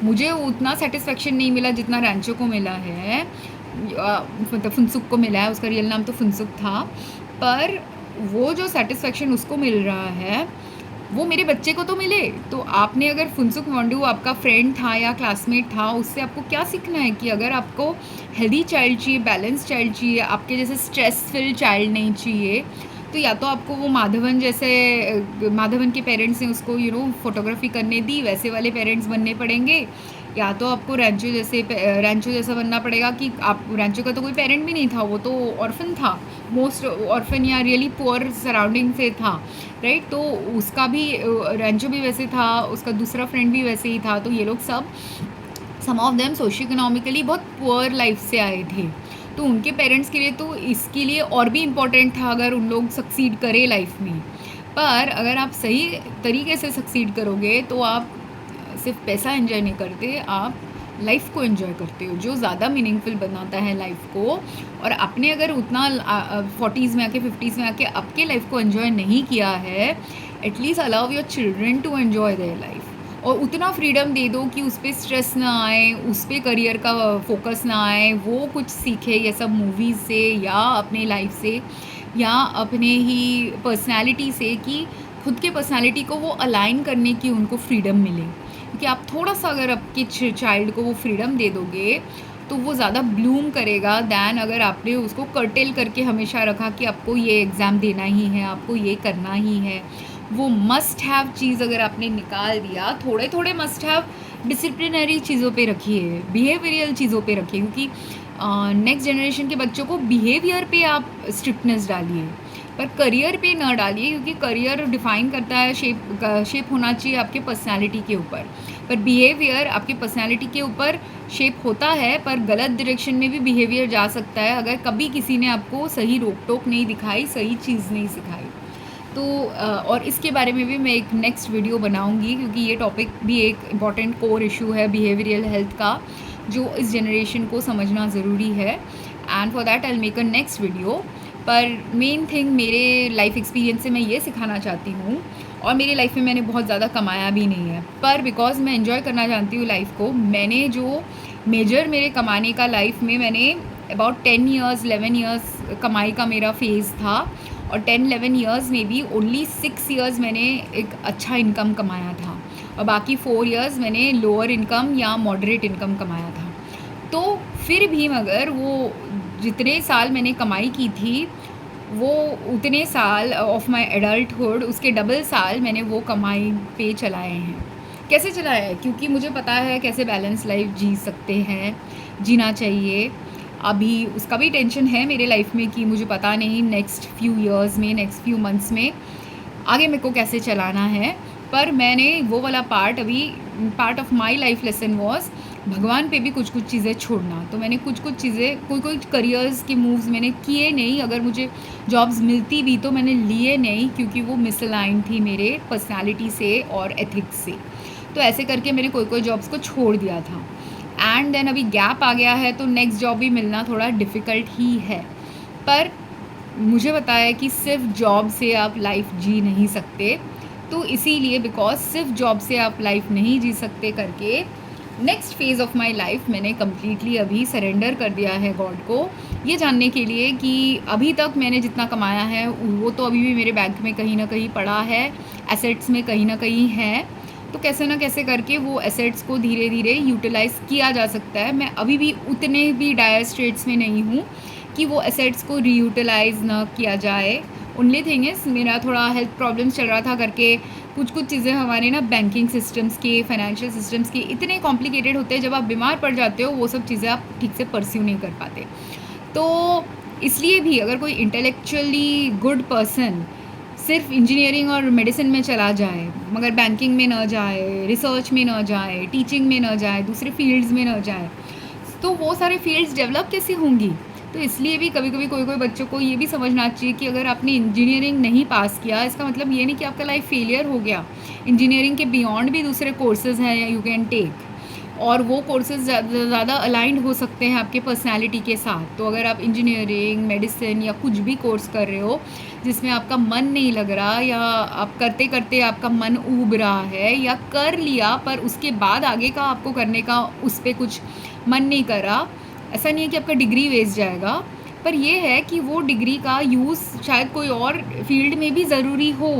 मुझे उतना सेटिस्फेक्शन नहीं मिला जितना रैंचो को मिला है, मतलब फुनसुक को मिला है, उसका रियल नाम तो फुनसुक था, पर वो जो सेटिस्फेक्शन उसको मिल रहा है वो मेरे बच्चे को तो मिले। तो आपने अगर फुनसुक वांगडू आपका फ्रेंड था या क्लासमेट था, उससे आपको क्या सीखना है कि अगर आपको हेल्दी चाइल्ड चाहिए, बैलेंस चाइल्ड चाहिए, आपके जैसे स्ट्रेस फिल चाइल्ड नहीं चाहिए, तो या तो आपको वो माधवन जैसे, माधवन के पेरेंट्स ने उसको फोटोग्राफी करने दी वैसे वाले पेरेंट्स बनने पड़ेंगे, या तो आपको रैंचो जैसा बनना पड़ेगा कि आप रैंचो का तो कोई पेरेंट भी नहीं था, वो तो ऑर्फन था, मोस्ट ऑर्फन या रियली पुअर सराउंडिंग से था, राइट। तो उसका भी रैंचो भी वैसे था, उसका दूसरा फ्रेंड भी वैसे ही था। तो ये लोग सम ऑफ देम सोशियो इकोनॉमिकली बहुत पुअर लाइफ से आए थे। तो उनके पेरेंट्स के लिए तो इसके लिए और भी इम्पोर्टेंट था अगर उन लोग सक्सीड करें लाइफ में। पर अगर आप सही तरीके से सक्सीड करोगे तो आप सिर्फ पैसा एंजॉय नहीं करते, आप लाइफ को एंजॉय करते हो, जो ज़्यादा मीनिंगफुल बनाता है लाइफ को। और आपने अगर उतना 40s में आके 50s में आके आपके लाइफ को एंजॉय नहीं किया है, at least allow your children to enjoy their life. और उतना फ्रीडम दे दो कि उस पर स्ट्रेस ना आए, उस पर करियर का फोकस ना आए, वो कुछ सीखे ये सब मूवीज़ से या अपने लाइफ से या अपने ही पर्सनालिटी से, कि खुद के पर्सनालिटी को वो अलाइन करने की उनको फ्रीडम मिले। क्योंकि आप थोड़ा सा अगर आपके चाइल्ड को वो फ्रीडम दे दोगे तो वो ज़्यादा ब्लूम करेगा दैन अगर आपने उसको कर्टेल करके हमेशा रखा कि आपको ये एग्ज़ाम देना ही है, आपको ये करना ही है। वो मस्ट हैव चीज़ अगर आपने निकाल दिया, थोड़े थोड़े मस्ट हैव डिसिप्लिनरी चीज़ों पे रखिए, बिहेवियरल चीज़ों पे रखिए। क्योंकि नेक्स्ट जनरेशन के बच्चों को बिहेवियर पे आप स्ट्रिक्टनेस डालिए, पर करियर पे ना डालिए, क्योंकि करियर डिफाइन करता है, शेप होना चाहिए आपके पर्सनालिटी के ऊपर। पर बिहेवियर आपके पर्सनालिटी के ऊपर शेप होता है, पर गलत डायरेक्शन में भी बिहेवियर जा सकता है अगर कभी किसी ने आपको सही रोक टोक नहीं दिखाई, सही चीज़ नहीं सिखाई। तो और इसके बारे में भी मैं एक नेक्स्ट वीडियो बनाऊंगी, क्योंकि ये टॉपिक भी एक इम्पॉर्टेंट कोर इशू है बिहेवियरल हेल्थ का, जो इस जनरेशन को समझना ज़रूरी है। And for that I will make a next video. पर मेन थिंग मेरे लाइफ एक्सपीरियंस से मैं ये सिखाना चाहती हूँ, और मेरी लाइफ में मैंने बहुत ज़्यादा कमाया भी नहीं है, पर बिकॉज मैं एंजॉय करना जानती हूँ लाइफ को, मैंने जो मेजर मेरे कमाने का लाइफ में, मैंने अबाउट 10 ईयर्स 11 ईयर्स कमाई का मेरा फेज़ था, और 10-11 ईयर्स में भी ओनली 6 ईयर्स मैंने एक अच्छा इनकम कमाया था, और बाकी 4 ईयर्स मैंने लोअर इनकम या मॉडरेट इनकम कमाया था। तो फिर भी मगर वो जितने साल मैंने कमाई की थी, वो उतने साल ऑफ माई एडल्टहुड, उसके डबल साल मैंने वो कमाई पे चलाए हैं। कैसे चलाया है? क्योंकि मुझे पता है कैसे बैलेंस लाइफ जी सकते हैं, जीना चाहिए। अभी उसका भी टेंशन है मेरे लाइफ में कि मुझे पता नहीं नेक्स्ट फ्यू ईयर्स में, नेक्स्ट फ्यू मंथ्स में आगे मेरे को कैसे चलाना है। पर मैंने वो वाला part of my life lesson was भगवान पे भी कुछ कुछ चीज़ें छोड़ना। तो मैंने कुछ चीज़ें, कोई करियर्स के मूव्स मैंने किए नहीं, अगर मुझे जॉब्स मिलती भी तो मैंने लिए नहीं, क्योंकि वो मिसअलाइन थी मेरे पर्सनालिटी से और एथिक्स से। तो ऐसे करके मैंने कोई जॉब्स को छोड़ दिया था। एंड देन अभी गैप आ गया है, तो नेक्स्ट जॉब भी मिलना थोड़ा डिफ़िकल्ट ही है। पर मुझे पता है कि सिर्फ जॉब से आप लाइफ जी नहीं सकते, तो इसीलिए बिकॉज सिर्फ जॉब से आप लाइफ नहीं जी सकते करके next phase of my life मैंने कम्प्लीटली अभी सरेंडर कर दिया है गॉड को, ये जानने के लिए कि अभी तक मैंने जितना कमाया है वो तो अभी भी मेरे बैंक में कहीं ना कहीं पड़ा है, एसेट्स में कहीं ना कहीं है। तो कैसे ना कैसे करके वो एसेट्स को धीरे धीरे यूटिलाइज़ किया जा सकता है। मैं अभी भी उतने भी डायर स्ट्रेट्स में नहीं हूँ कि वो एसेट्स को रीयूटिलाइज़ ना किया जाए। ओनली थिंग इज़ मेरा थोड़ा हेल्थ प्रॉब्लम्स चल रहा था करके कुछ चीज़ें हमारे ना बैंकिंग सिस्टम्स के, फाइनेंशियल सिस्टम्स के इतने कॉम्प्लिकेटेड होते हैं, जब आप बीमार पड़ जाते हो वो सब चीज़ें आप ठीक से परस्यू नहीं कर पाते। तो इसलिए भी अगर कोई इंटेलेक्चुअली गुड पर्सन सिर्फ इंजीनियरिंग और मेडिसिन में चला जाए, मगर बैंकिंग में ना जाए, रिसर्च में ना जाए, टीचिंग में ना जाए, दूसरे फील्ड्स में ना जाए, तो वो सारे फील्ड्स डेवलप कैसे होंगी। तो इसलिए भी कभी कभी कोई बच्चों को ये भी समझना चाहिए कि अगर आपने इंजीनियरिंग नहीं पास किया, इसका मतलब ये नहीं कि आपका लाइफ फेलियर हो गया। इंजीनियरिंग के बियॉन्ड भी दूसरे कोर्सेज़ हैं यू कैन टेक, और वो कोर्सेज ज़्यादा अलाइंड हो सकते हैं आपके पर्सनालिटी के साथ। तो अगर आप इंजीनियरिंग, मेडिसिन या कुछ भी कोर्स कर रहे हो जिसमें आपका मन नहीं लग रहा, या आप करते करते आपका मन ऊब रहा है, या कर लिया पर उसके बाद आगे का आपको करने का उस पर कुछ मन नहीं करा, ऐसा नहीं है कि आपका डिग्री वेस्ट जाएगा, पर यह है कि वो डिग्री का यूज़ शायद कोई और फील्ड में भी ज़रूरी हो।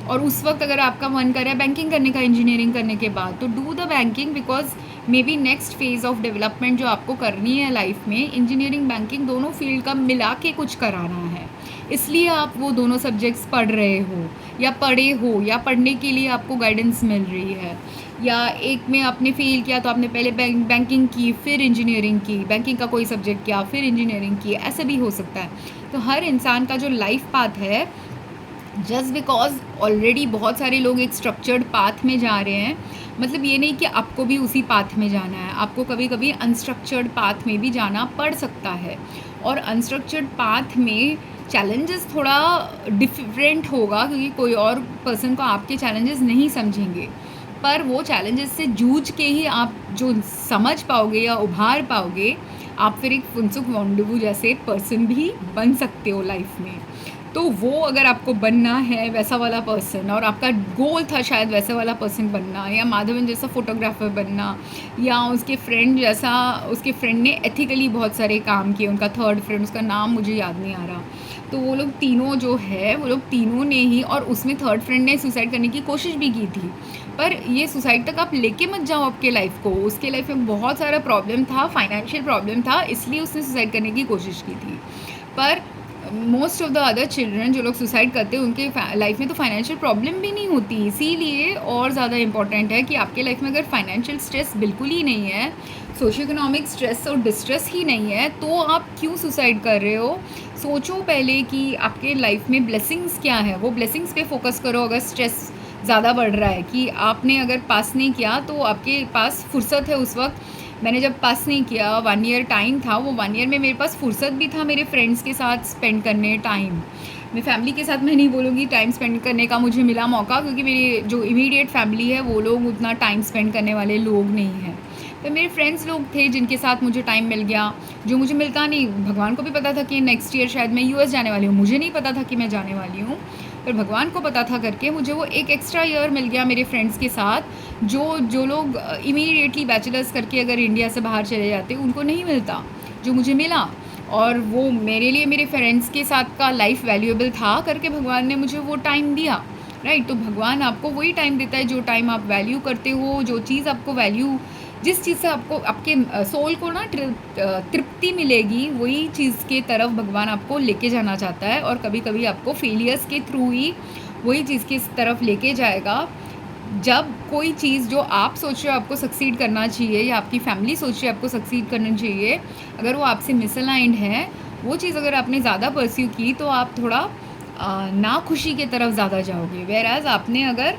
और उस वक्त अगर आपका मन करे बैंकिंग करने का इंजीनियरिंग करने के बाद, तो do the banking, because may be next phase of development जो आपको करनी है लाइफ में, इंजीनियरिंग बैंकिंग दोनों फील्ड का मिला के कुछ कराना है। इसलिए आप वो दोनों सब्जेक्ट्स पढ़ रहे हो या पढ़े हो, या पढ़ने के लिए आपको गाइडेंस मिल रही है। या एक में आपने फ़ेल किया तो आपने पहले बैंकिंग की, फिर इंजीनियरिंग की, बैंकिंग का कोई सब्जेक्ट किया, फिर इंजीनियरिंग की, ऐसा भी हो सकता है। तो हर इंसान का जो लाइफ पाथ है, जस्ट बिकॉज ऑलरेडी बहुत सारे लोग एक स्ट्रक्चर्ड पाथ में जा रहे हैं, मतलब ये नहीं कि आपको भी उसी पाथ में जाना है। आपको कभी कभी अनस्ट्रक्चर्ड पाथ में भी जाना पड़ सकता है, और अनस्ट्रक्चर्ड पाथ में चैलेंजेस थोड़ा डिफरेंट होगा, क्योंकि कोई और पर्सन को आपके चैलेंजेस नहीं समझेंगे, पर वो चैलेंजेस से जूझ के ही आप जो समझ पाओगे या उभार पाओगे, आप फिर एक फुनसुक वांगडुक जैसे पर्सन भी बन सकते हो लाइफ में। तो वो अगर आपको बनना है वैसा वाला पर्सन, और आपका गोल था शायद वैसा वाला पर्सन बनना, या माधवन जैसा फोटोग्राफर बनना, या उसके फ्रेंड जैसा, उसके फ्रेंड ने एथिकली बहुत सारे काम किए, उनका थर्ड फ्रेंड, उसका नाम मुझे याद नहीं आ रहा, तो वो लोग तीनों जो है, वो लोग तीनों ने ही, और उसमें थर्ड फ्रेंड ने सुसाइड करने की कोशिश भी की थी, पर ये सुसाइड तक आप लेके मत जाओ आपके लाइफ को। उसके लाइफ में बहुत सारा प्रॉब्लम था, फाइनेंशियल प्रॉब्लम था, इसलिए उसने सुसाइड करने की कोशिश की थी। पर most of the other children जो लोग सुसाइड करते हैं, उनके लाइफ में तो फाइनेंशियल प्रॉब्लम भी नहीं होती। इसीलिए और ज़्यादा इंपॉर्टेंट है कि आपके लाइफ में अगर फाइनेंशियल स्ट्रेस बिल्कुल ही नहीं है, सोशो इकोनॉमिक स्ट्रेस और डिस्ट्रेस ही नहीं है, तो आप क्यों सुसाइड कर रहे हो? सोचो पहले कि आपके लाइफ में ब्लेसिंग्स क्या है, वो ब्लेसिंग्स पे फोकस करो। अगर स्ट्रेस ज़्यादा बढ़ रहा है कि आपने अगर पास नहीं किया, तो आपके पास फुर्सत है उस वक्त। मैंने जब पास नहीं किया, 1 ईयर टाइम था, वो 1 ईयर में मेरे पास फुर्सत भी था मेरे फ्रेंड्स के साथ स्पेंड करने टाइम। मैं फैमिली के साथ मैं नहीं बोलूँगी टाइम स्पेंड करने का मुझे मिला मौका, क्योंकि मेरी जो इमीडिएट फैमिली है वो लोग उतना टाइम स्पेंड करने वाले लोग नहीं हैं। तो मेरे फ्रेंड्स लोग थे जिनके साथ मुझे टाइम मिल गया, जो मुझे मिलता नहीं। भगवान को भी पता था कि नेक्स्ट ईयर शायद मैं यूएस जाने वाली हूँ, मुझे नहीं पता था कि मैं जाने वाली हूँ, पर भगवान को पता था करके मुझे वो एक एक्स्ट्रा ईयर मिल गया मेरे फ्रेंड्स के साथ, जो लोग इमीडिएटली बैचलर्स करके अगर इंडिया से बाहर चले जाते उनको नहीं मिलता, जो मुझे मिला। और वो मेरे लिए मेरे फ्रेंड्स के साथ का लाइफ वैल्यूएबल था करके भगवान ने मुझे वो टाइम दिया, राइट। तो भगवान आपको वही टाइम देता है जो टाइम आप वैल्यू करते हो, जो चीज़ आपको वैल्यू, जिस चीज़ से आपको आपके सोल को ना तृप्ति मिलेगी, वही चीज़ के तरफ भगवान आपको लेके जाना चाहता है। और कभी कभी आपको फेलियर्स के थ्रू ही वही चीज़ की तरफ लेके जाएगा। जब कोई चीज़ जो आप सोच रहे हो आपको सक्सीड करना चाहिए, या आपकी फैमिली सोच रही है आपको सक्सीड करना चाहिए, अगर वो आपसे मिसअलाइंड है, वो चीज़ अगर आपने ज़्यादा परस्यू की, तो आप थोड़ा ना खुशी के तरफ ज़्यादा जाओगे। वेयर एज आपने अगर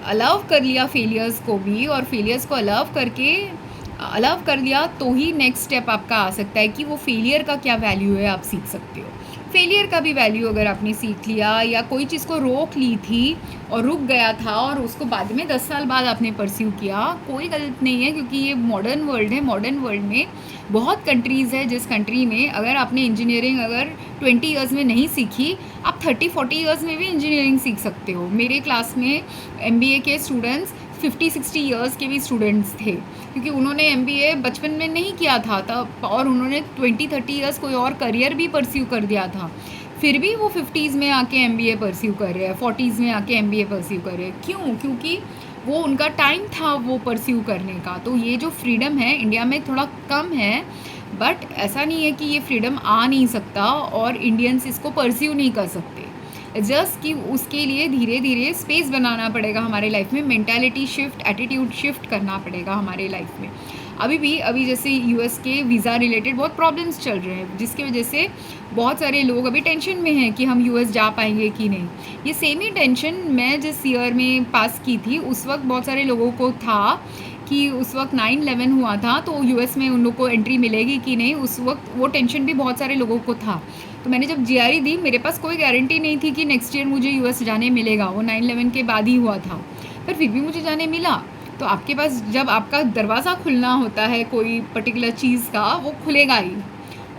अलाउ कर लिया फेलियर्स को भी, और फेलियर्स को अलाउ कर लिया, तो ही नेक्स्ट स्टेप आपका आ सकता है कि वो फेलियर का क्या वैल्यू है आप सीख सकते हो। फेलियर का भी वैल्यू अगर आपने सीख लिया, या कोई चीज़ को रोक ली थी और रुक गया था और उसको बाद में 10 साल बाद आपने परस्यू किया, कोई गलत नहीं है, क्योंकि ये मॉडर्न वर्ल्ड है। मॉडर्न वर्ल्ड में बहुत कंट्रीज़ है जिस कंट्री में अगर आपने इंजीनियरिंग अगर 20 ईयर्स में नहीं सीखी, आप 30-40 ईयर्स में भी इंजीनियरिंग सीख सकते हो। मेरे क्लास में MBA के स्टूडेंट्स 50-60 ईयर्स के भी स्टूडेंट्स थे, क्योंकि उन्होंने MBA बचपन में नहीं किया था तब, और उन्होंने 20-30 ईयर्स कोई और करियर भी परस्यू कर दिया था, फिर भी वो 50s में आके MBA परस्यू कर रहे हैं, 40s में आके MBA परस्यू कर रहे हैं। क्यों? क्योंकि वो उनका टाइम था वो परस्यू करने का। तो ये जो फ्रीडम है इंडिया में थोड़ा कम है, बट ऐसा नहीं है कि ये फ्रीडम आ नहीं सकता और इंडियंस इसको परस्यू नहीं कर सकते। जस्ट कि उसके लिए धीरे धीरे स्पेस बनाना पड़ेगा हमारे लाइफ में, मेंटालिटी शिफ्ट, एटीट्यूड शिफ्ट करना पड़ेगा हमारे लाइफ में। अभी जैसे US के वीज़ा रिलेटेड बहुत प्रॉब्लम्स चल रहे हैं, जिसकी वजह से बहुत सारे लोग अभी टेंशन में हैं कि हम US जा पाएंगे कि नहीं। ये सेम ही टेंशन मैं जिस ईयर में पास की थी, उस वक्त बहुत सारे लोगों को था कि उस वक्त 9/11 हुआ था, तो US में उन लोग को एंट्री मिलेगी कि नहीं, उस वक्त वो टेंशन भी बहुत सारे लोगों को था। तो मैंने जब GRE दी, मेरे पास कोई गारंटी नहीं थी कि नेक्स्ट ईयर मुझे US जाने मिलेगा, वो 9/11 के बाद ही हुआ था, पर फिर भी मुझे जाने मिला। तो आपके पास जब आपका दरवाज़ा खुलना होता है कोई पर्टिकुलर चीज़ का, वो खुलेगा ही,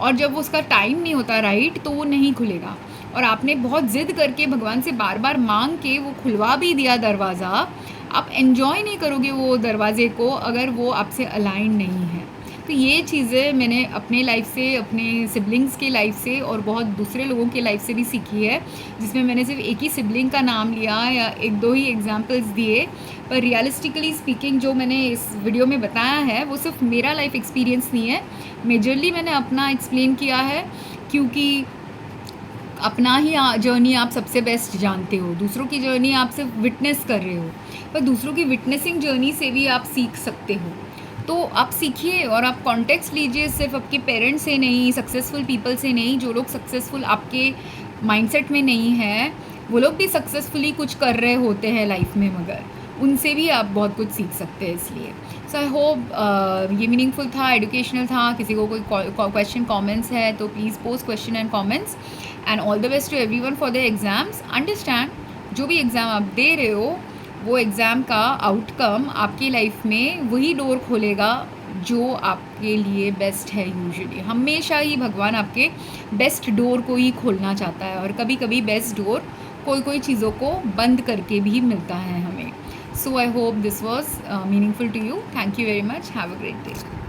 और जब उसका टाइम नहीं होता राइट, तो वो नहीं खुलेगा। और आपने बहुत ज़िद करके भगवान से बार बार मांग के वो खुलवा भी दिया दरवाज़ा, आप एन्जॉय नहीं करोगे वो दरवाज़े को अगर वो आपसे अलाइन नहीं है। तो ये चीज़ें मैंने अपने लाइफ से, अपने सिबलिंग्स के लाइफ से और बहुत दूसरे लोगों के लाइफ से भी सीखी है, जिसमें मैंने सिर्फ एक ही सिबलिंग का नाम लिया या 1-2 ही एग्जांपल्स दिए, पर रियलिस्टिकली स्पीकिंग जो मैंने इस वीडियो में बताया है वो सिर्फ मेरा लाइफ एक्सपीरियंस नहीं है, मेजरली मैंने अपना एक्सप्लेन किया है, क्योंकि अपना ही जर्नी आप सबसे बेस्ट जानते हो, दूसरों की जर्नी आप सिर्फ विटनेस कर रहे हो, पर दूसरों की विटनेसिंग जर्नी से भी आप सीख सकते हो। तो आप सीखिए और आप कॉन्टेक्स्ट लीजिए, सिर्फ आपके पेरेंट्स से नहीं, सक्सेसफुल पीपल से नहीं। जो लोग सक्सेसफुल आपके माइंडसेट में नहीं है, वो लोग भी सक्सेसफुली कुछ कर रहे होते हैं लाइफ में, मगर उनसे भी आप बहुत कुछ सीख सकते हैं। इसलिए सो आई होप ये मीनिंगफुल था, एजुकेशनल था। किसी को कोई क्वेश्चन कमेंट्स है तो please post question and comments. And all the best to everyone for the exams. Understand जो भी एग्ज़ाम आप दे रहे हो, वो एग्ज़ाम का आउटकम आपकी लाइफ में वही डोर खोलेगा जो आपके लिए बेस्ट है। यूजुअली हमेशा ही भगवान आपके बेस्ट डोर को ही खोलना चाहता है, और कभी कभी बेस्ट डोर कोई चीज़ों को बंद करके भी मिलता है हमें। So I hope this was meaningful to you. Thank you very much. Have a great day.